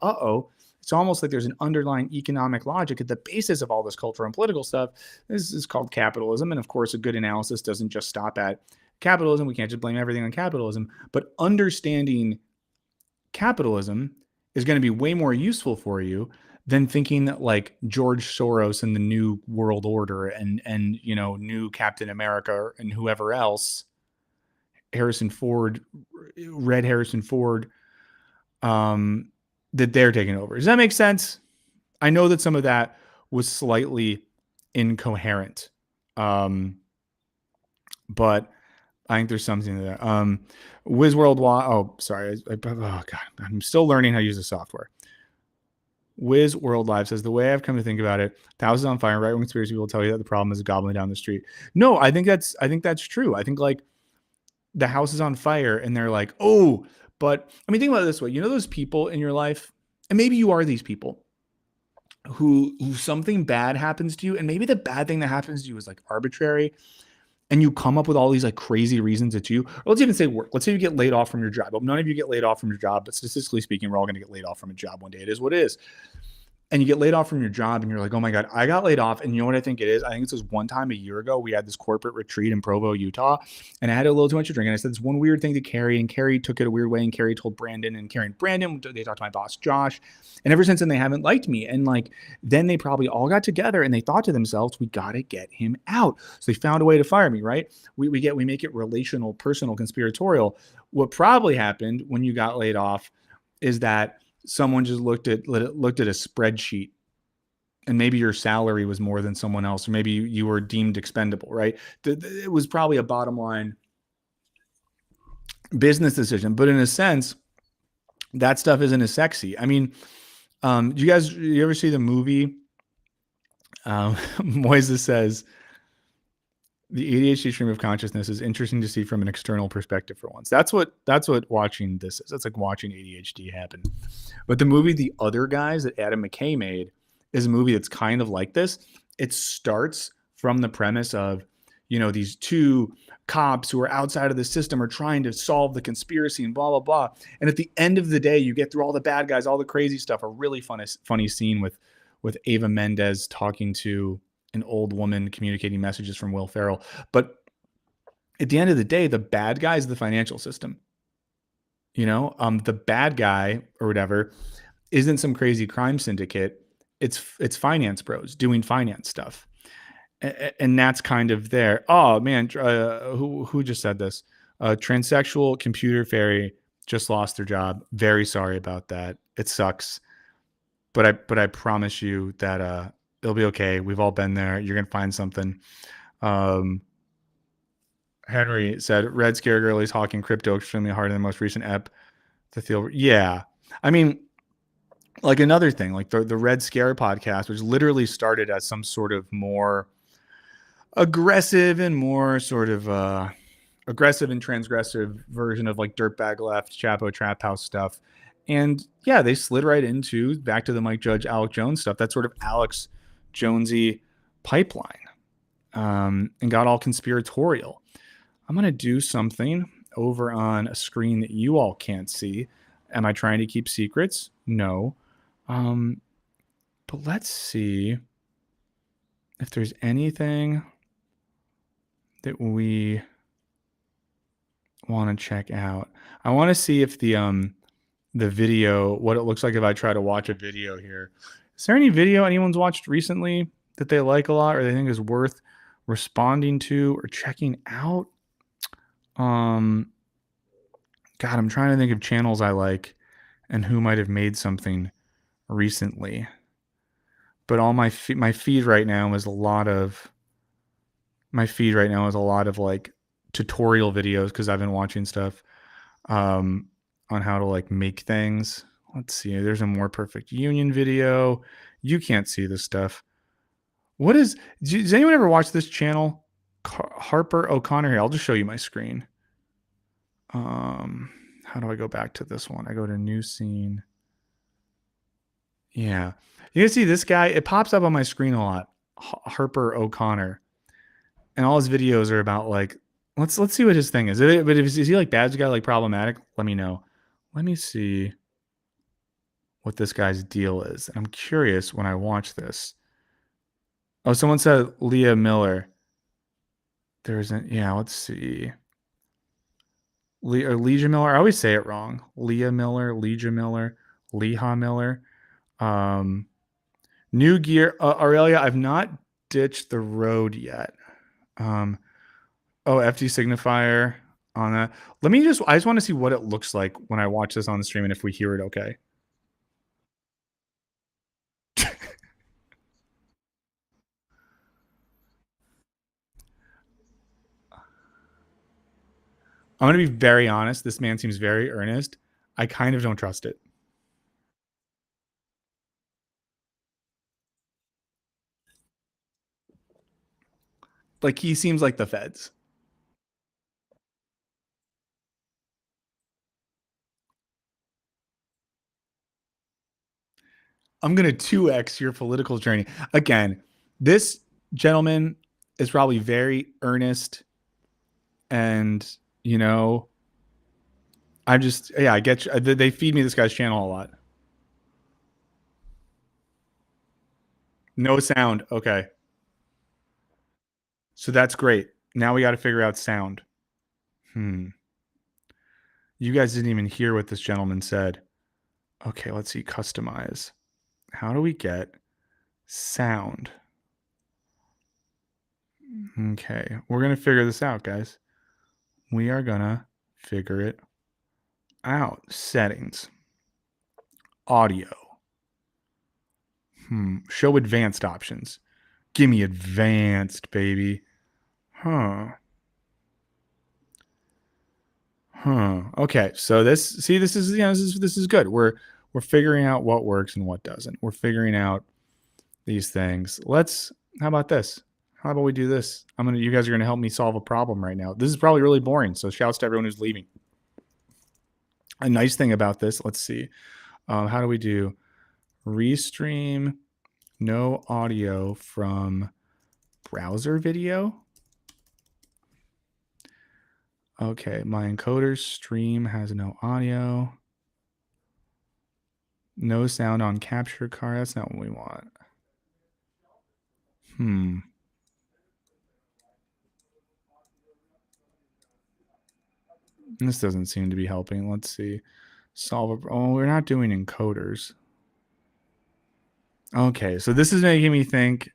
it's almost like there's an underlying economic logic at the basis of all this cultural and political stuff. This is called capitalism. And of course, a good analysis doesn't just stop at capitalism. We can't just blame everything on capitalism, but understanding capitalism is going to be way more useful for you than thinking that like George Soros and the New World Order and you know, new Captain America and whoever else, Harrison Ford, Red Harrison Ford, that they're taking over. Does that make sense? I know that some of that was slightly incoherent, but I think there's something to that. WizWorld, oh, sorry. Oh, God. I'm still learning how to use the software. Wiz World Live says, the way I've come to think about it, the house is on fire. Right-wing conspiracy people tell you that the problem is a goblin down the street. No, I think that's true. I think like the house is on fire and they're like, oh, but I mean, think about it this way. You know, those people in your life, and maybe you are these people who something bad happens to you. And maybe the bad thing that happens to you is like arbitrary. And you come up with all these like crazy reasons that you, or let's even say work. Let's say you get laid off from your job. But none of you get laid off from your job, but statistically speaking, we're all going to get laid off from a job one day. It is what it is. And you get laid off from your job and you're like, oh my God, I got laid off. And you know what I think it is? I think it's this one time a year ago, we had this corporate retreat in Provo, Utah, and I had a little too much to drink. And I said, this one weird thing to Carrie, and Carrie took it a weird way. And Carrie told Brandon, and Carrie and Brandon, they talked to my boss, Josh. And ever since then, they haven't liked me. And like, then they probably all got together and they thought to themselves, we got to get him out. So they found a way to fire me, right? We make it relational, personal, conspiratorial. What probably happened when you got laid off is that someone just looked at a spreadsheet, and maybe your salary was more than someone else, or maybe you were deemed expendable, right? It was probably a bottom line business decision. But in a sense, that stuff isn't as sexy. I mean, you ever see the movie? Moises says, The ADHD stream of consciousness is interesting to see from an external perspective for once. That's what watching this is. It's like watching ADHD happen. But the movie The Other Guys that Adam McKay made is a movie that's kind of like this. It starts from the premise of, these two cops who are outside of the system are trying to solve the conspiracy and blah, blah, blah. And at the end of the day, you get through all the bad guys, all the crazy stuff. A really funny scene with Ava Mendez talking to an old woman communicating messages from Will Ferrell. But at the end of the day, the bad guy is the financial system. The bad guy or whatever isn't some crazy crime syndicate. It's finance bros doing finance stuff. And that's kind of there. Oh man, who just said this? Transsexual computer fairy just lost their job. Very sorry about that. It sucks, but I promise you that it'll be okay. We've all been there. You're gonna find something. Henry said Red Scare Girlie's hawking crypto extremely hard in the most recent ep. Yeah, I mean, like another thing, like the Red Scare podcast, which literally started as some sort of more aggressive and more sort of aggressive and transgressive version of like Dirtbag Left, Chapo Trap House stuff. And yeah, they slid right into back to the Mike Judge, Alex Jones stuff. That sort of Alex Jonesy pipeline, and got all conspiratorial. I'm going to do something over on a screen that you all can't see. Am I trying to keep secrets? No. But let's see if there's anything that we want to check out. I want to see if the video, what it looks like if I try to watch a video here. Is there any video anyone's watched recently that they like a lot or they think is worth responding to or checking out? God, I'm trying to think of channels I like and who might have made something recently. But all my feed right now is a lot of like tutorial videos because I've been watching stuff on how to like make things. Let's see. There's a More Perfect Union video. You can't see this stuff. Does anyone ever watch this channel? Harper O'Connor here. I'll just show you my screen. How do I go back to this one? I go to new scene. Yeah. You can see this guy. It pops up on my screen a lot. Harper O'Connor. And all his videos are about like, let's see what his thing is. But is he like bad guy, like problematic? Let me know. Let me see what this guy's deal is. I'm curious when I watch this. Oh, someone said Leah Miller. There isn't. Yeah, let's see. Leah Miller. I always say it wrong. Leah Miller, Leah Miller, Leha Miller. New gear. Aurelia, I've not ditched the road yet. FD signifier on that. I just want to see what it looks like when I watch this on the stream and if we hear it okay. I'm going to be very honest. This man seems very earnest. I kind of don't trust it. Like he seems like the feds. I'm going to 2x your political journey. Again, this gentleman is probably very earnest and, I get you. They feed me this guy's channel a lot. No sound. Okay. So that's great. Now we got to figure out sound. You guys didn't even hear what this gentleman said. Okay, let's see. Customize. How do we get sound? Okay, we're going to figure this out, guys. We are going to figure it out. Settings. Audio. Show advanced options. Give me advanced, baby. Okay, so this is this is good. We're figuring out what works and what doesn't. We're figuring out these things. How about this? How about we do this? You guys are gonna help me solve a problem right now. This is probably really boring. So shouts to everyone who's leaving. A nice thing about this, let's see. How do we do restream no audio from browser video? Okay, my encoder's stream has no audio. No sound on capture card. That's not what we want. This doesn't seem to be helping. Let's see. We're not doing encoders. Okay, so this is making me think,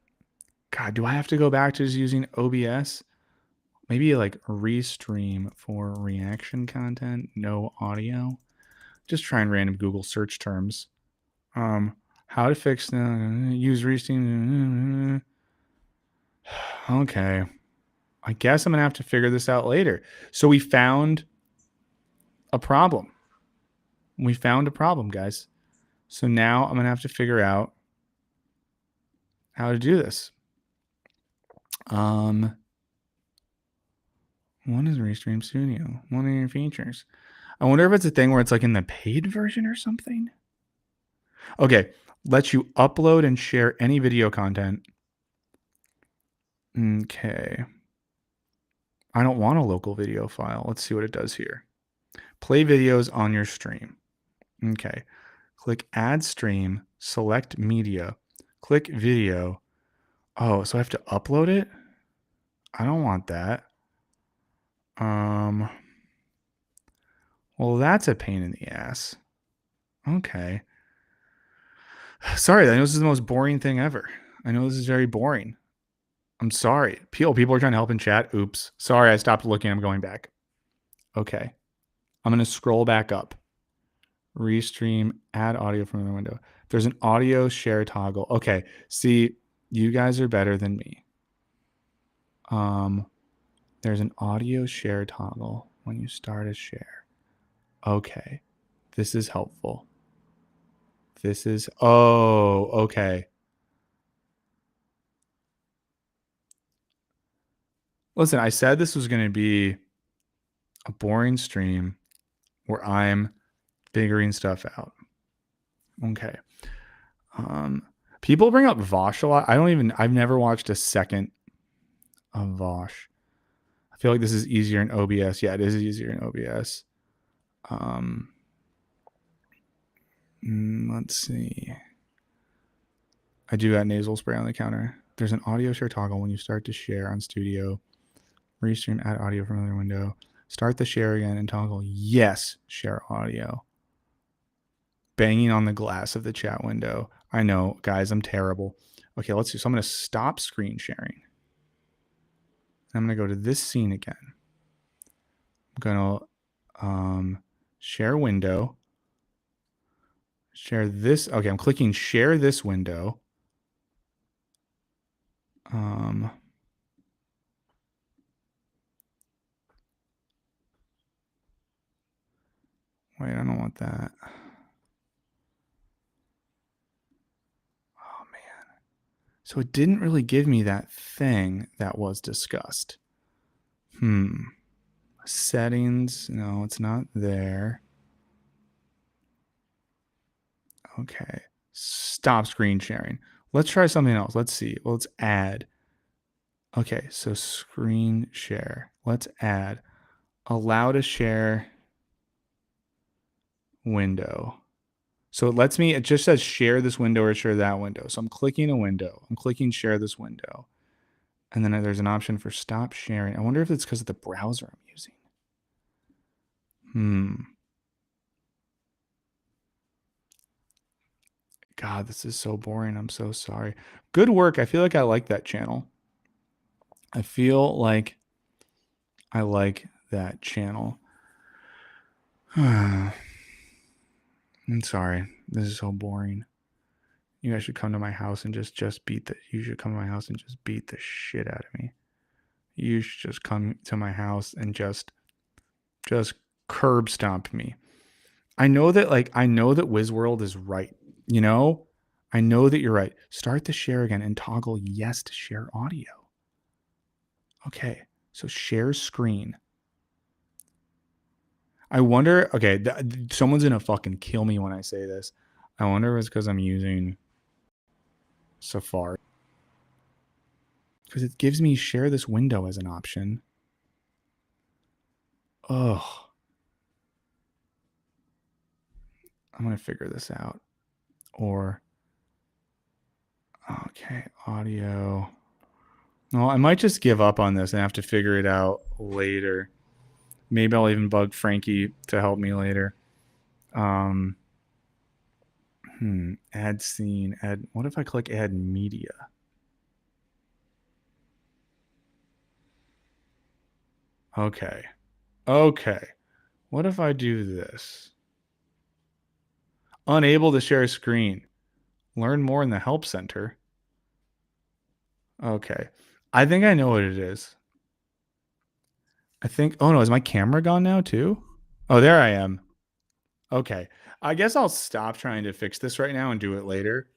God, do I have to go back to just using OBS? Maybe like restream for reaction content, no audio. Just trying random Google search terms. How to fix use restream. Okay. I guess I'm gonna have to figure this out later. So we found a problem. We found a problem, guys. So now I'm gonna have to figure out how to do this. What is Restream Studio? What are your features? I wonder if it's a thing where it's like in the paid version or something. Okay, lets you upload and share any video content. Okay. I don't want a local video file. Let's see what it does here. Play videos on your stream. Okay. Click add stream, select media, click video. Oh, so I have to upload it? I don't want that. Well, that's a pain in the ass. Okay. Sorry, I know this is the most boring thing ever. I know this is very boring. I'm sorry. People are trying to help in chat. Oops. Sorry, I stopped looking. I'm going back. Okay. I'm going to scroll back up. Restream, add audio from the window. There's an audio share toggle. Okay. See, you guys are better than me. There's an audio share toggle when you start a share. Okay. This is helpful. Okay. Listen, I said this was going to be a boring stream where I'm figuring stuff out. Okay. People bring up Vosh a lot. I've never watched a second of Vosh. I feel like this is easier in OBS. Yeah, it is easier in OBS. Let's see. I do got nasal spray on the counter. There's an audio share toggle when you start to share on Studio. Restream, add audio from another window. Start the share again and toggle yes, share audio. Banging on the glass of the chat window. I know, guys, I'm terrible. Okay, let's see. So I'm going to stop screen sharing. I'm going to go to this scene again. I'm going to share window. Share this. Okay, I'm clicking share this window. Wait, I don't want that. Oh, man. So it didn't really give me that thing that was discussed. Settings. No, it's not there. Okay. Stop screen sharing. Let's try something else. Let's see. Let's add. Okay, so screen share. Let's add. Allow to share window. So it just says share this window or share that window. So I'm clicking a window. I'm clicking share this window. And then there's an option for stop sharing. I wonder if it's because of the browser I'm using. God, this is so boring. I'm so sorry. Good work. I feel like I like that channel. I feel like I like that channel. I'm sorry. This is so boring. You guys should come to my house and you should come to my house and just beat the shit out of me. You should just come to my house and just curb stomp me. I know that WizWorld is right. You know, I know that you're right. Start the share again and toggle yes to share audio. Okay, so share screen. I wonder. Okay, someone's gonna fucking kill me when I say this. I wonder if it's because I'm using Safari. Because it gives me share this window as an option. Oh, I'm gonna figure this out. Or okay, audio. Well, I might just give up on this and have to figure it out later. Maybe I'll even bug Frankie to help me later. Um, add scene. Add. What if I click add media? Okay. Okay. What if I do this? Unable to share screen. Learn more in the help center. Okay. I think I know what it is. I think. Oh no, is my camera gone now too? Oh, there I am. Okay. I guess I'll stop trying to fix this right now and do it later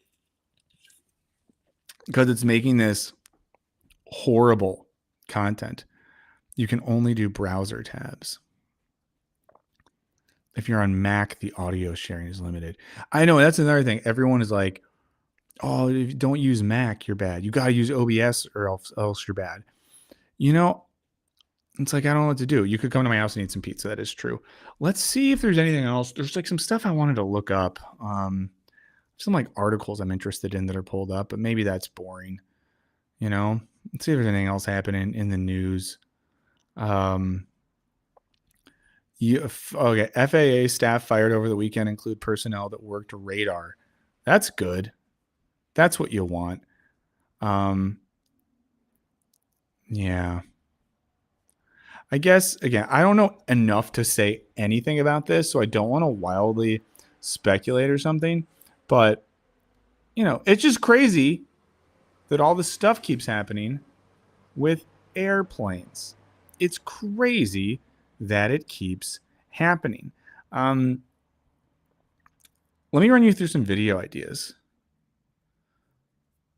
because it's making this horrible content. You can only do browser tabs. If you're on Mac, the audio sharing is limited. I know that's another thing. Everyone is like, "Oh, if you don't use Mac, you're bad. You got to use OBS or else you're bad." You know, it's like I don't know what to do. You could come to my house and eat some pizza. That is true. Let's see if there's anything else. There's like some stuff I wanted to look up. Some like articles I'm interested in that are pulled up, but maybe that's boring. You know, let's see if there's anything else happening in the news. Okay. FAA staff fired over the weekend include personnel that worked radar. That's good. That's what you want. Um, yeah. I guess again, I don't know enough to say anything about this, so I don't want to wildly speculate or something. But it's just crazy that all this stuff keeps happening with airplanes. It's crazy that it keeps happening. Let me run you through some video ideas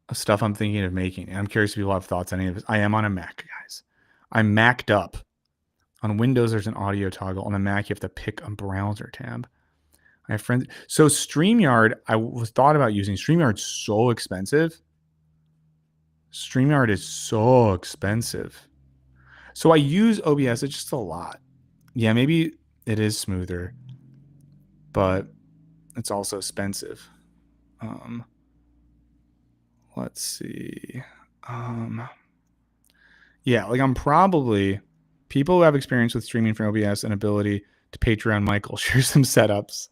of stuff I'm thinking of making. And I'm curious if people have thoughts on any of this. I am on a Mac, guys. I'm Mac'd up. On Windows, there's an audio toggle. On the Mac, you have to pick a browser tab. I have friends. So StreamYard, I was thought about using StreamYard. So expensive. StreamYard is so expensive. So I use OBS. It's just a lot. Yeah, maybe it is smoother, but it's also expensive. Let's see. Yeah, like I'm probably people who have experience with streaming from OBS and ability to Patreon Michael share some setups.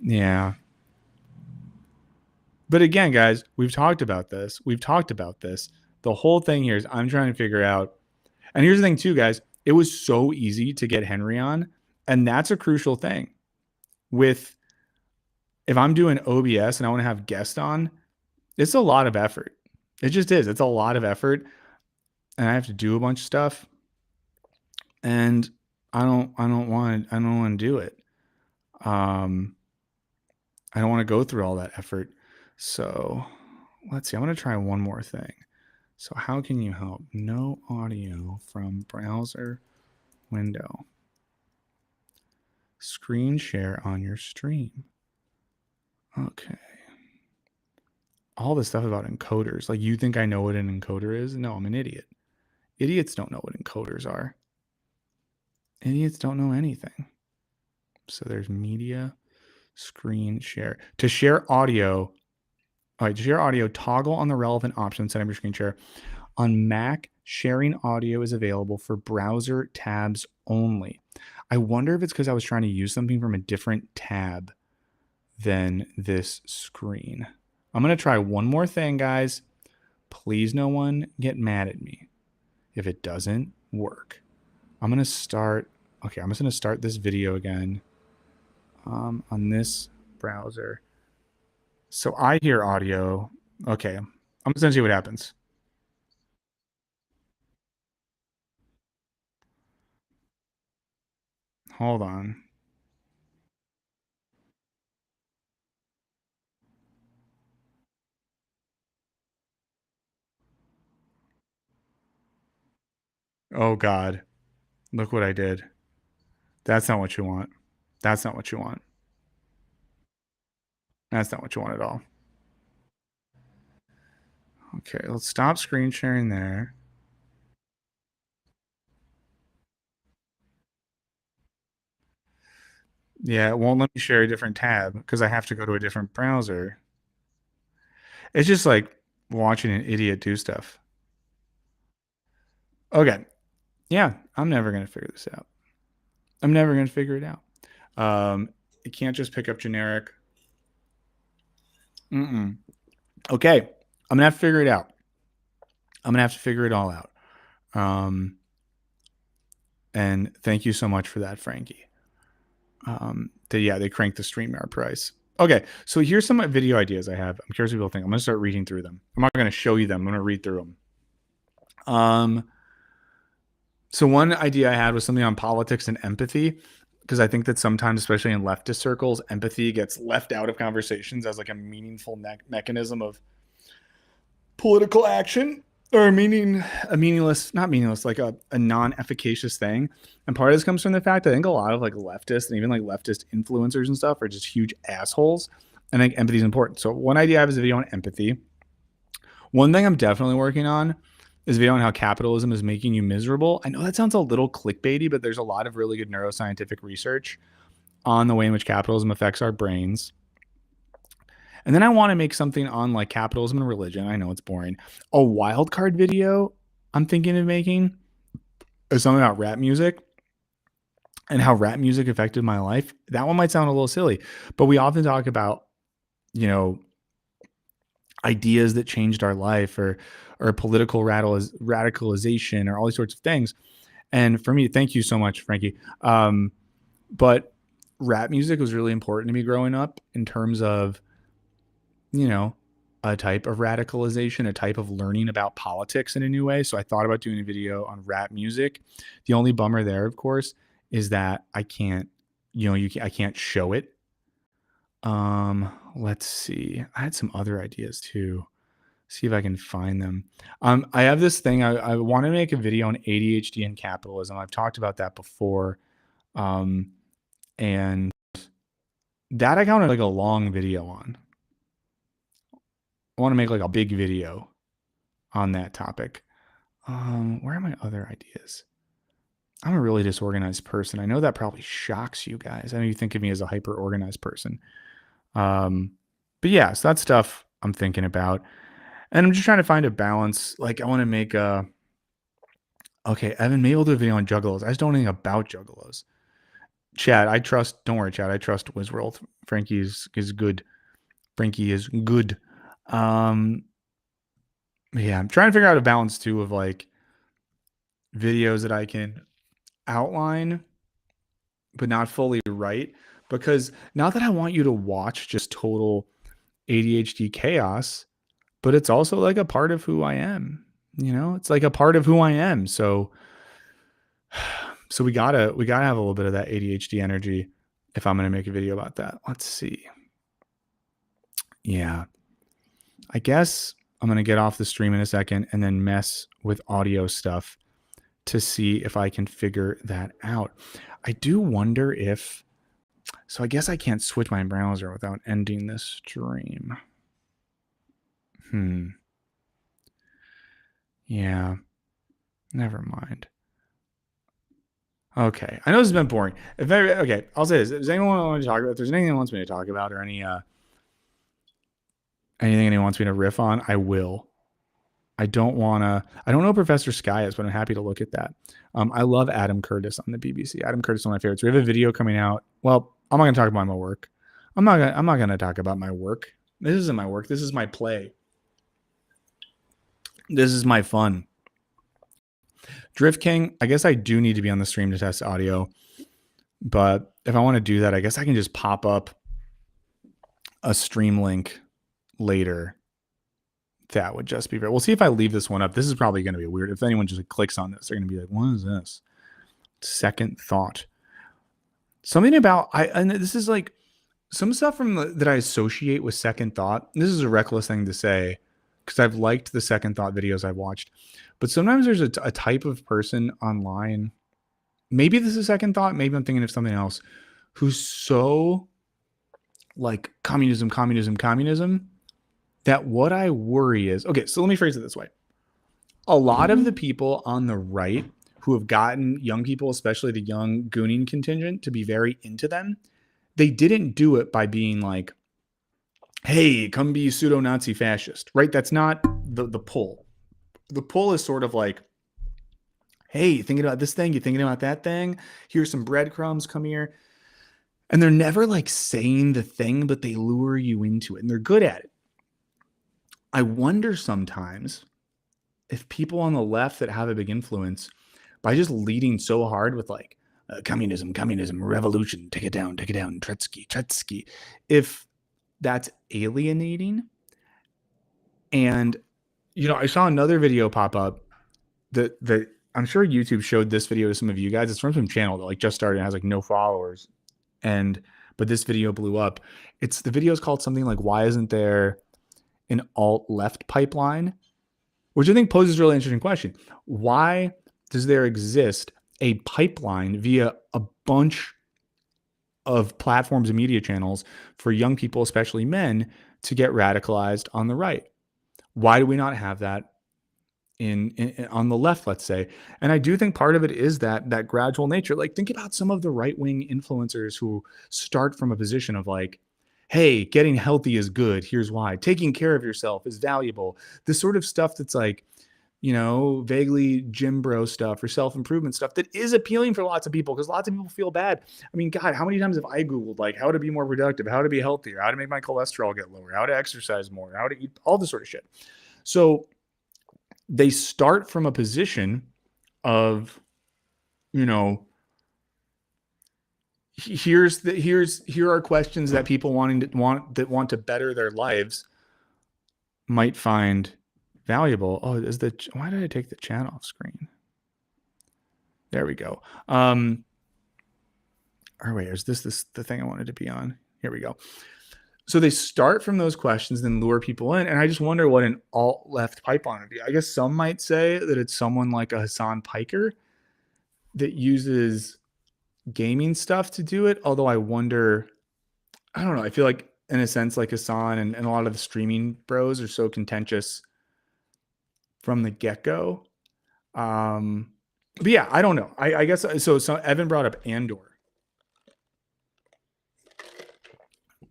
Yeah. But again, guys, we've talked about this. The whole thing here is I'm trying to figure out. And here's the thing, too, guys. It was so easy to get Henry on. And that's a crucial thing. With if I'm doing OBS and I want to have guests on, it's a lot of effort. It just is. It's a lot of effort. And I have to do a bunch of stuff. And I don't want to do it. I don't want to go through all that effort. So let's see. I'm going to try one more thing. So how can you help? No audio from browser window. Screen share on your stream. Okay. All this stuff about encoders. Like you think I know what an encoder is? No, I'm an idiot. Idiots don't know what encoders are. Idiots don't know anything. So there's media, screen share. To share audio, all right, to share audio, toggle on the relevant option, set up your screen share. On Mac, sharing audio is available for browser tabs only. I wonder if it's because I was trying to use something from a different tab than this screen. I'm going to try one more thing, guys. Please no one get mad at me if it doesn't work. I'm going to start. Okay, I'm just going to start this video again on this browser. So I hear audio. Okay, I'm just going to see what happens. Hold on. Oh God. Look what I did. That's not what you want. That's not what you want. That's not what you want at all. Okay, let's stop screen sharing there. Yeah, it won't let me share a different tab because I have to go to a different browser. It's just like watching an idiot do stuff. Okay. Yeah, I'm never going to figure this out. I'm never going to figure it out. You can't just pick up generic. Mm-mm. Okay. I'm going to have to figure it out. I'm going to have to figure it all out. And thank you so much for that, Frankie. They cranked the StreamYard price. Okay, so here's some video ideas I have. I'm curious what people think. I'm going to start reading through them. I'm not going to show you them. I'm going to read through them. So one idea I had was something on politics and empathy, because I think that sometimes, especially in leftist circles, empathy gets left out of conversations as like a meaningful mechanism of political action, or a meaningless, not meaningless, like a non-efficacious thing. And part of this comes from the fact that I think a lot of like leftists and even like leftist influencers and stuff are just huge assholes. I think empathy is important. So one idea I have is a video on empathy. One thing I'm definitely working on is a video on how capitalism is making you miserable. I know that sounds a little clickbaity, but there's a lot of really good neuroscientific research on the way in which capitalism affects our brains. And then I want to make something on like capitalism and religion. I know it's boring. A wildcard video I'm thinking of making is something about rap music and how rap music affected my life. That one might sound a little silly, but we often talk about, you know, ideas that changed our life, or political radicalization, or all these sorts of things. And for me, thank you so much, Frankie. But rap music was really important to me growing up in terms of, you know, a type of radicalization, a type of learning about politics in a new way. So I thought about doing a video on rap music. The only bummer there, of course, is that I can't, I can't show it. Let's see. I had some other ideas too. See if I can find them. I have this thing. I want to make a video on ADHD and capitalism. I've talked about that before. And that I counted like a long video on. I want to make like a big video on that topic. Where are my other ideas? I'm a really disorganized person. I know that probably shocks you guys. I know you think of me as a hyper organized person. But yeah, so that's stuff I'm thinking about. And I'm just trying to find a balance. Like I want to make okay, Evan, maybe we'll do a video on juggalos. I just don't know anything about juggalos. Chad, don't worry, Chad. I trust Wizworld. Frankie is good. Frankie is good. Yeah, I'm trying to figure out a balance too of like videos that I can outline but not fully write, because not that I want you to watch just total ADHD chaos, but it's also like a part of who I am. It's like a part of who I am. So we gotta have a little bit of that ADHD energy if I'm gonna make a video about that. Let's see. Yeah. I guess I'm going to get off the stream in a second and then mess with audio stuff to see if I can figure that out. I do wonder if, so I guess I can't switch my browser without ending this stream. Yeah. Never mind. Okay. I know this has been boring. Okay. I'll say this. Does anyone want to talk about, if there's anything that wants me to talk about, or anything anyone wants me to riff on, I will. I don't know who Professor Sky is, but I'm happy to look at that. I love Adam Curtis on the BBC. Adam Curtis is one of my favorites. We have a video coming out. Well, I'm not going to talk about my work. I'm not going to talk about my work. This isn't my work. This is my play. This is my fun. Drift King, I guess I do need to be on the stream to test audio. But if I want to do that, I guess I can just pop up a stream link later. That would just be fair. We'll see if I leave this one up. This is probably going to be weird. If anyone just clicks on this, they're going to be like, what is this? Second thought. Something about, and this is like some stuff that I associate with second thought. This is a reckless thing to say, because I've liked the second thought videos I've watched. But sometimes there's a type of person online. Maybe this is second thought. Maybe I'm thinking of something else. Who's so like communism, communism, communism, that what I worry is, okay, so let me phrase it this way. A lot of the people on the right who have gotten young people, especially the young gooning contingent, to be very into them, they didn't do it by being like, hey, come be pseudo-Nazi fascist, right? That's not the pull. The pull is sort of like, hey, you thinking about this thing? You thinking about that thing? Here's some breadcrumbs, come here. And they're never like saying the thing, but they lure you into it, and they're good at it. I wonder sometimes if people on the left that have a big influence, by just leading so hard with like communism, communism, revolution, take it down, Trotsky, Trotsky, if that's alienating. And, you know, I saw another video pop up that I'm sure YouTube showed this video to some of you guys. It's from some channel that like just started and has like no followers. But this video blew up. The video is called something like, why isn't there an alt left pipeline? Which I think poses a really interesting question. Why does there exist a pipeline via a bunch of platforms and media channels for young people, especially men, to get radicalized on the right? Why do we not have that in on the left, let's say? And I do think part of it is that gradual nature. Like, think about some of the right-wing influencers who start from a position of like, hey, getting healthy is good. Here's why. Taking care of yourself is valuable. This sort of stuff that's like, you know, vaguely gym bro stuff or self-improvement stuff that is appealing for lots of people because lots of people feel bad. I mean, God, how many times have I Googled like how to be more productive, how to be healthier, how to make my cholesterol get lower, how to exercise more, how to eat, all this sort of shit. So they start from a position of, you know, here are questions that people want to better their lives might find valuable. Oh, why did I take the chat off screen? There we go. Or wait, is this the thing I wanted to be on? Here we go. So they start from those questions, then lure people in. And I just wonder what an alt left pipeline would be. I guess some might say that it's someone like a Hassan Piker that uses gaming stuff to do it. Although I wonder, I don't know. I feel like in a sense, like Hassan and a lot of the streaming bros are so contentious from the get-go. But yeah, I don't know. I guess so Evan brought up Andor.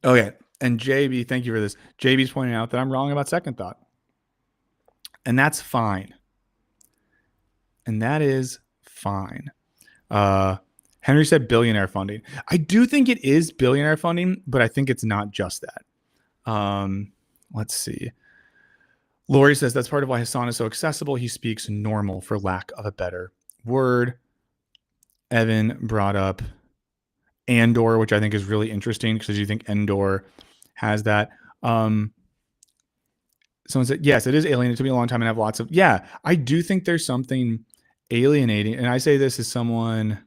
Okay. And JB, thank you for this. JB's pointing out that I'm wrong about second thought. And that's fine. And that is fine. Henry said billionaire funding. I do think it is billionaire funding, but I think it's not just that. Let's see. Lori says that's part of why Hassan is so accessible. He speaks normal, for lack of a better word. Evan brought up Andor, which I think is really interesting because you think Andor has that. Someone said, yes, it is alien. It took me a long time and I have lots of, yeah, I do think there's something alienating. And I say this as someone,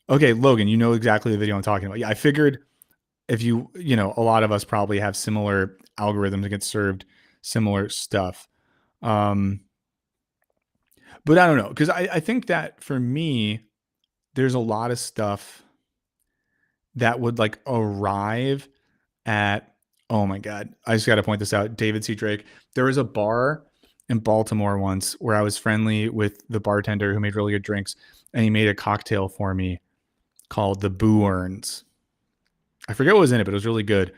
okay, Logan, you know exactly the video I'm talking about. Yeah, I figured if you know, a lot of us probably have similar algorithms and get served similar stuff. But I don't know, because I think that for me, there's a lot of stuff that would like arrive at, oh my God, I just got to point this out. David C. Drake, there was a bar in Baltimore once where I was friendly with the bartender who made really good drinks, and he made a cocktail for me called the Boo Earns. I forget what was in it, but it was really good.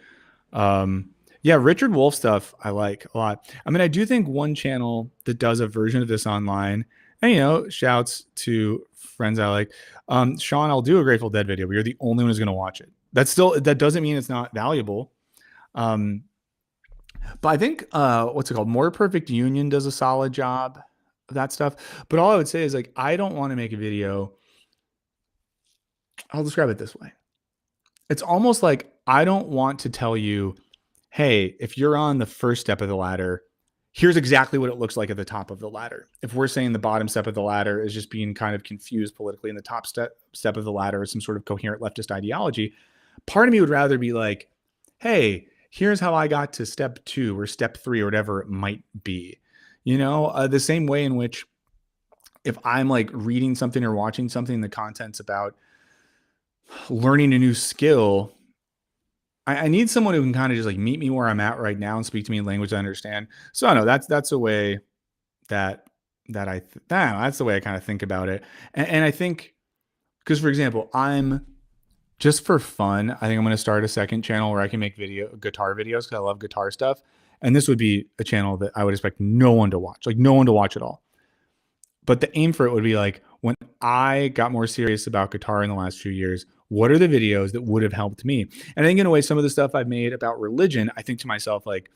Yeah, Richard Wolf stuff I like a lot. I mean, I do think one channel that does a version of this online, and, you know, shouts to friends I like. Sean, I'll do a Grateful Dead video, but you're the only one who's going to watch it. That doesn't mean it's not valuable. But I think, what's it called? More Perfect Union does a solid job of that stuff. But all I would say is, like, I don't want to make a video. I'll describe it this way. It's almost like I don't want to tell you, hey, if you're on the first step of the ladder, here's exactly what it looks like at the top of the ladder. If we're saying the bottom step of the ladder is just being kind of confused politically, and the top step of the ladder is some sort of coherent leftist ideology, part of me would rather be like, hey, here's how I got to step 2 or step 3 or whatever it might be. You know, the same way in which if I'm like reading something or watching something, the content's about learning a new skill, I need someone who can kind of just like meet me where I'm at right now and speak to me in language I understand. So I don't know, that's the way that that's the way I kind of think about it. And I think because for example, I'm just for fun, I think I'm going to start a second channel where I can make guitar videos because I love guitar stuff. And this would be a channel that I would expect no one to watch, like no one to watch at all. But the aim for it would be like when I got more serious about guitar in the last few years, what are the videos that would have helped me? And I think in a way, some of the stuff I've made about religion, I think to myself, like,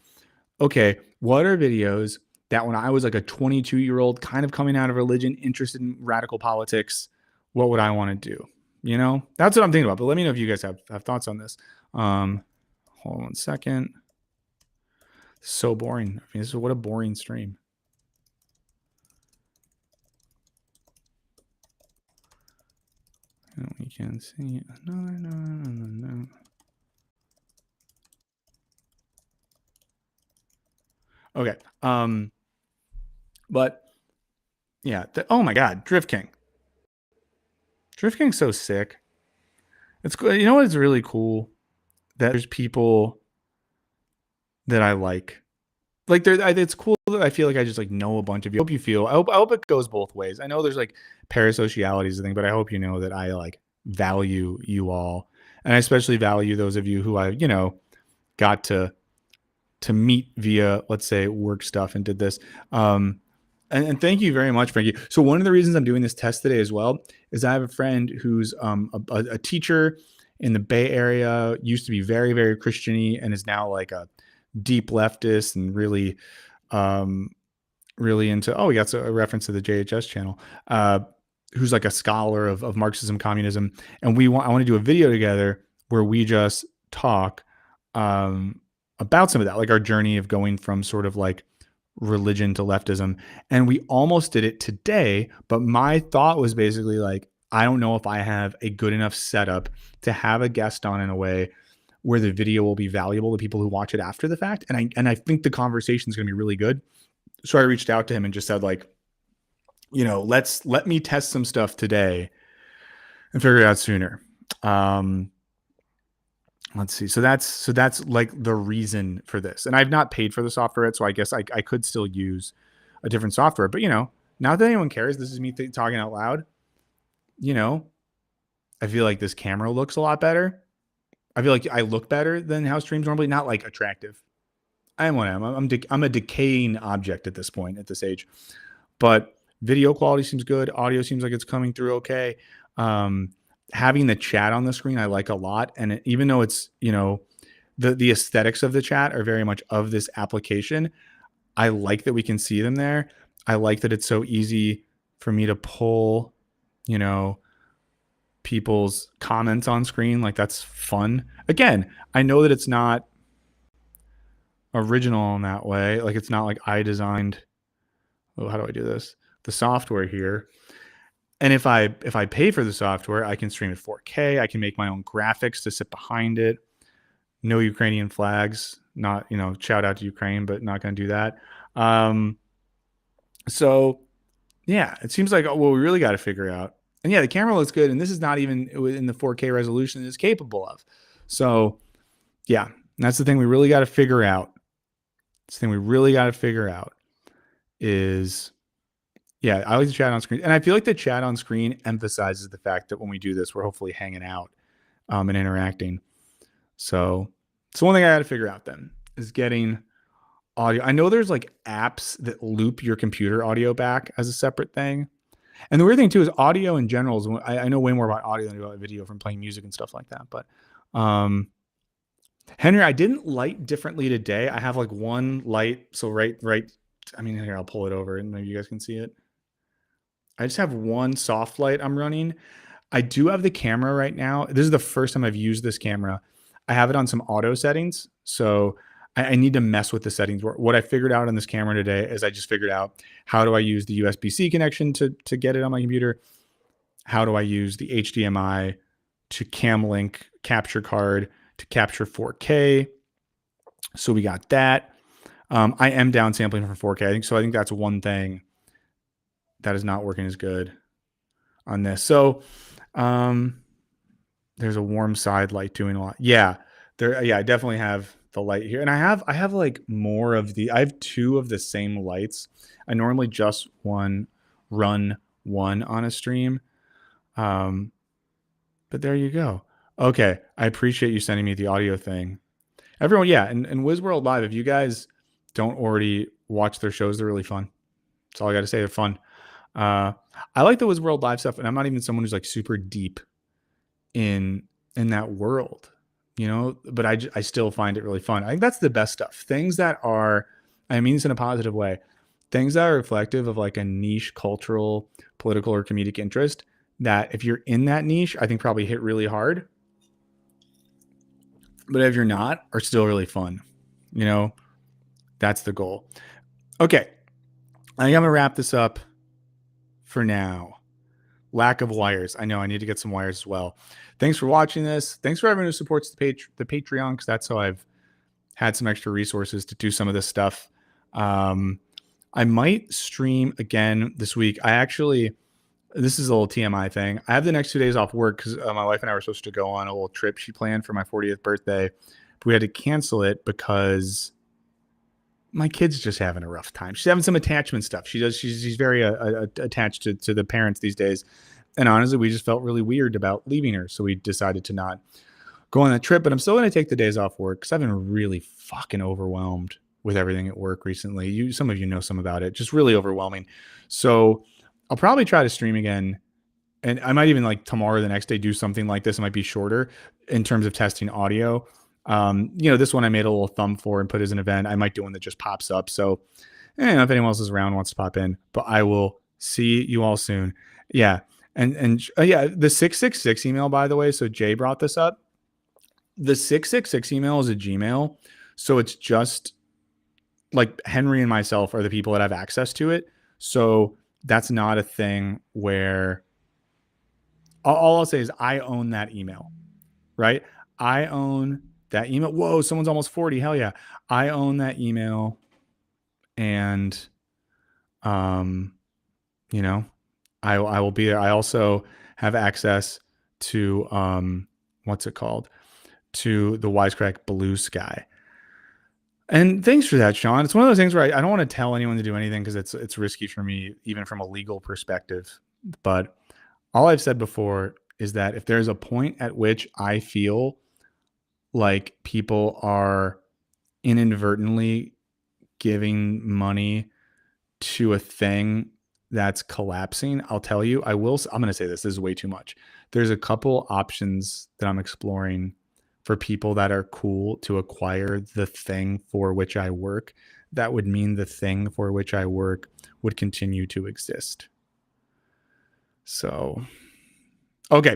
okay, what are videos that when I was like a 22-year-old kind of coming out of religion, interested in radical politics, what would I want to do? You know, that's what I'm thinking about. But let me know if you guys have thoughts on this. Hold on 1 second. So boring. I mean, what a boring stream. And we can see no. Okay. But yeah. Oh my God, Drift King. Drift King's so sick. It's cool. You know what's really cool? That there's people that I like. Like it's cool that I feel like I just like know a bunch of you. I hope it goes both ways. I know there's like parasociality is the thing, but I hope you know that I like value you all, and I especially value those of you who I got to meet via, let's say, work stuff and did this. And thank you very much, Frankie. So one of the reasons I'm doing this test today as well is I have a friend who's a teacher in the Bay Area, used to be very, very Christian-y and is now like a deep leftist and really, really into, oh, that's a reference to the JHS channel, who's like a scholar of Marxism, communism. And I want to do a video together where we just talk about some of that, like our journey of going from sort of like religion to leftism. And we almost did it today, but my thought was basically like, I don't know if I have a good enough setup to have a guest on in a way where the video will be valuable to people who watch it after the fact. And I think the conversation is going to be really good. So I reached out to him and just said like, let me test some stuff today and figure it out sooner. Let's see. So that's like the reason for this. And I've not paid for the software yet, so I guess I could still use a different software. But not that anyone cares. This is me talking out loud. I feel like this camera looks a lot better. I feel like I look better than how streams normally. Not like attractive. I am what I am. I'm a decaying object at this point, at this age. But video quality seems good. Audio seems like it's coming through okay. Having the chat on the screen, I like a lot. And even though it's, the aesthetics of the chat are very much of this application, I like that we can see them there. I like that it's so easy for me to pull, people's comments on screen. Like that's fun. Again, I know that it's not original in that way. Like it's not like I designed, how do I do this? The software here. And if I pay for the software, I can stream at 4K. I can make my own graphics to sit behind it. No Ukrainian flags. Not, shout out to Ukraine, but not going to do that. So yeah, it seems like, we really got to figure out. And yeah, the camera looks good. And this is not even in the 4K resolution it's capable of. So yeah, that's the thing we really got to figure out. Is, yeah, I like the chat on screen. And I feel like the chat on screen emphasizes the fact that when we do this, we're hopefully hanging out and interacting. So it's one thing I got to figure out then is getting audio. I know there's like apps that loop your computer audio back as a separate thing. And the weird thing too is audio in general is, I know way more about audio than about video from playing music and stuff like that. But Henry, I didn't light differently today. I have like one light. So right. I mean, here, I'll pull it over and maybe you guys can see it. I just have one soft light I'm running. I do have the camera right now. This is the first time I've used this camera. I have it on some auto settings. So I need to mess with the settings. What I figured out on this camera today is I just figured out how do I use the USB-C connection to get it on my computer? How do I use the HDMI to cam link capture card to capture 4K? So we got that. I am downsampling for 4K. I think that's one thing that is not working as good on this. So there's a warm side light doing a lot. Yeah, I definitely have the light here, and I have like more of I have two of the same lights. I normally just run one on a stream, but there you go. Okay, I appreciate you sending me the audio thing. Everyone, yeah, and WizWorld Live. If you guys don't already watch their shows, they're really fun. That's all I got to say. They're fun. I like the WizWorld Live stuff, and I'm not even someone who's like super deep in that world, but I still find it really fun. I think that's the best stuff. Things that are, I mean this in a positive way, things that are reflective of like a niche cultural, political, or comedic interest that if you're in that niche, I think probably hit really hard. But if you're not, are still really fun. That's the goal. Okay. I think I'm gonna wrap this up for now. Lack of wires. I know I need to get some wires as well. Thanks for watching this. Thanks for everyone who supports the Patreon, because that's how I've had some extra resources to do some of this stuff. I might stream again this week. This is a little TMI thing. I have the next 2 days off work because my wife and I were supposed to go on a little trip she planned for my 40th birthday, but we had to cancel it because my kid's just having a rough time. She's having some attachment stuff. She's very attached to the parents these days. And honestly, we just felt really weird about leaving her. So we decided to not go on that trip, but I'm still going to take the days off work because I've been really fucking overwhelmed with everything at work recently. Some of you know some about it, just really overwhelming. So I'll probably try to stream again. And I might even like tomorrow or the next day do something like this. It might be shorter in terms of testing audio. This one I made a little thumb for and put as an event. I might do one that just pops up. So I don't know if anyone else is around wants to pop in, but I will see you all soon. Yeah. And yeah, the 666 email, by the way. So Jay brought this up. The 666 email is a Gmail. So it's just like Henry and myself are the people that have access to it. So that's not a thing where all I'll say is I own that email, right? I own that email. Whoa, someone's almost 40. Hell yeah. I own that email. And, I will be there. I also have access to, what's it called? To the Wisecrack Blue Sky. And thanks for that, Sean. It's one of those things where I don't want to tell anyone to do anything because it's risky for me, even from a legal perspective. But all I've said before is that if there's a point at which I feel like people are inadvertently giving money to a thing that's collapsing, I'll tell you, I'm going to say this is way too much. There's a couple options that I'm exploring for people that are cool to acquire the thing for which I work. That would mean the thing for which I work would continue to exist. So, okay.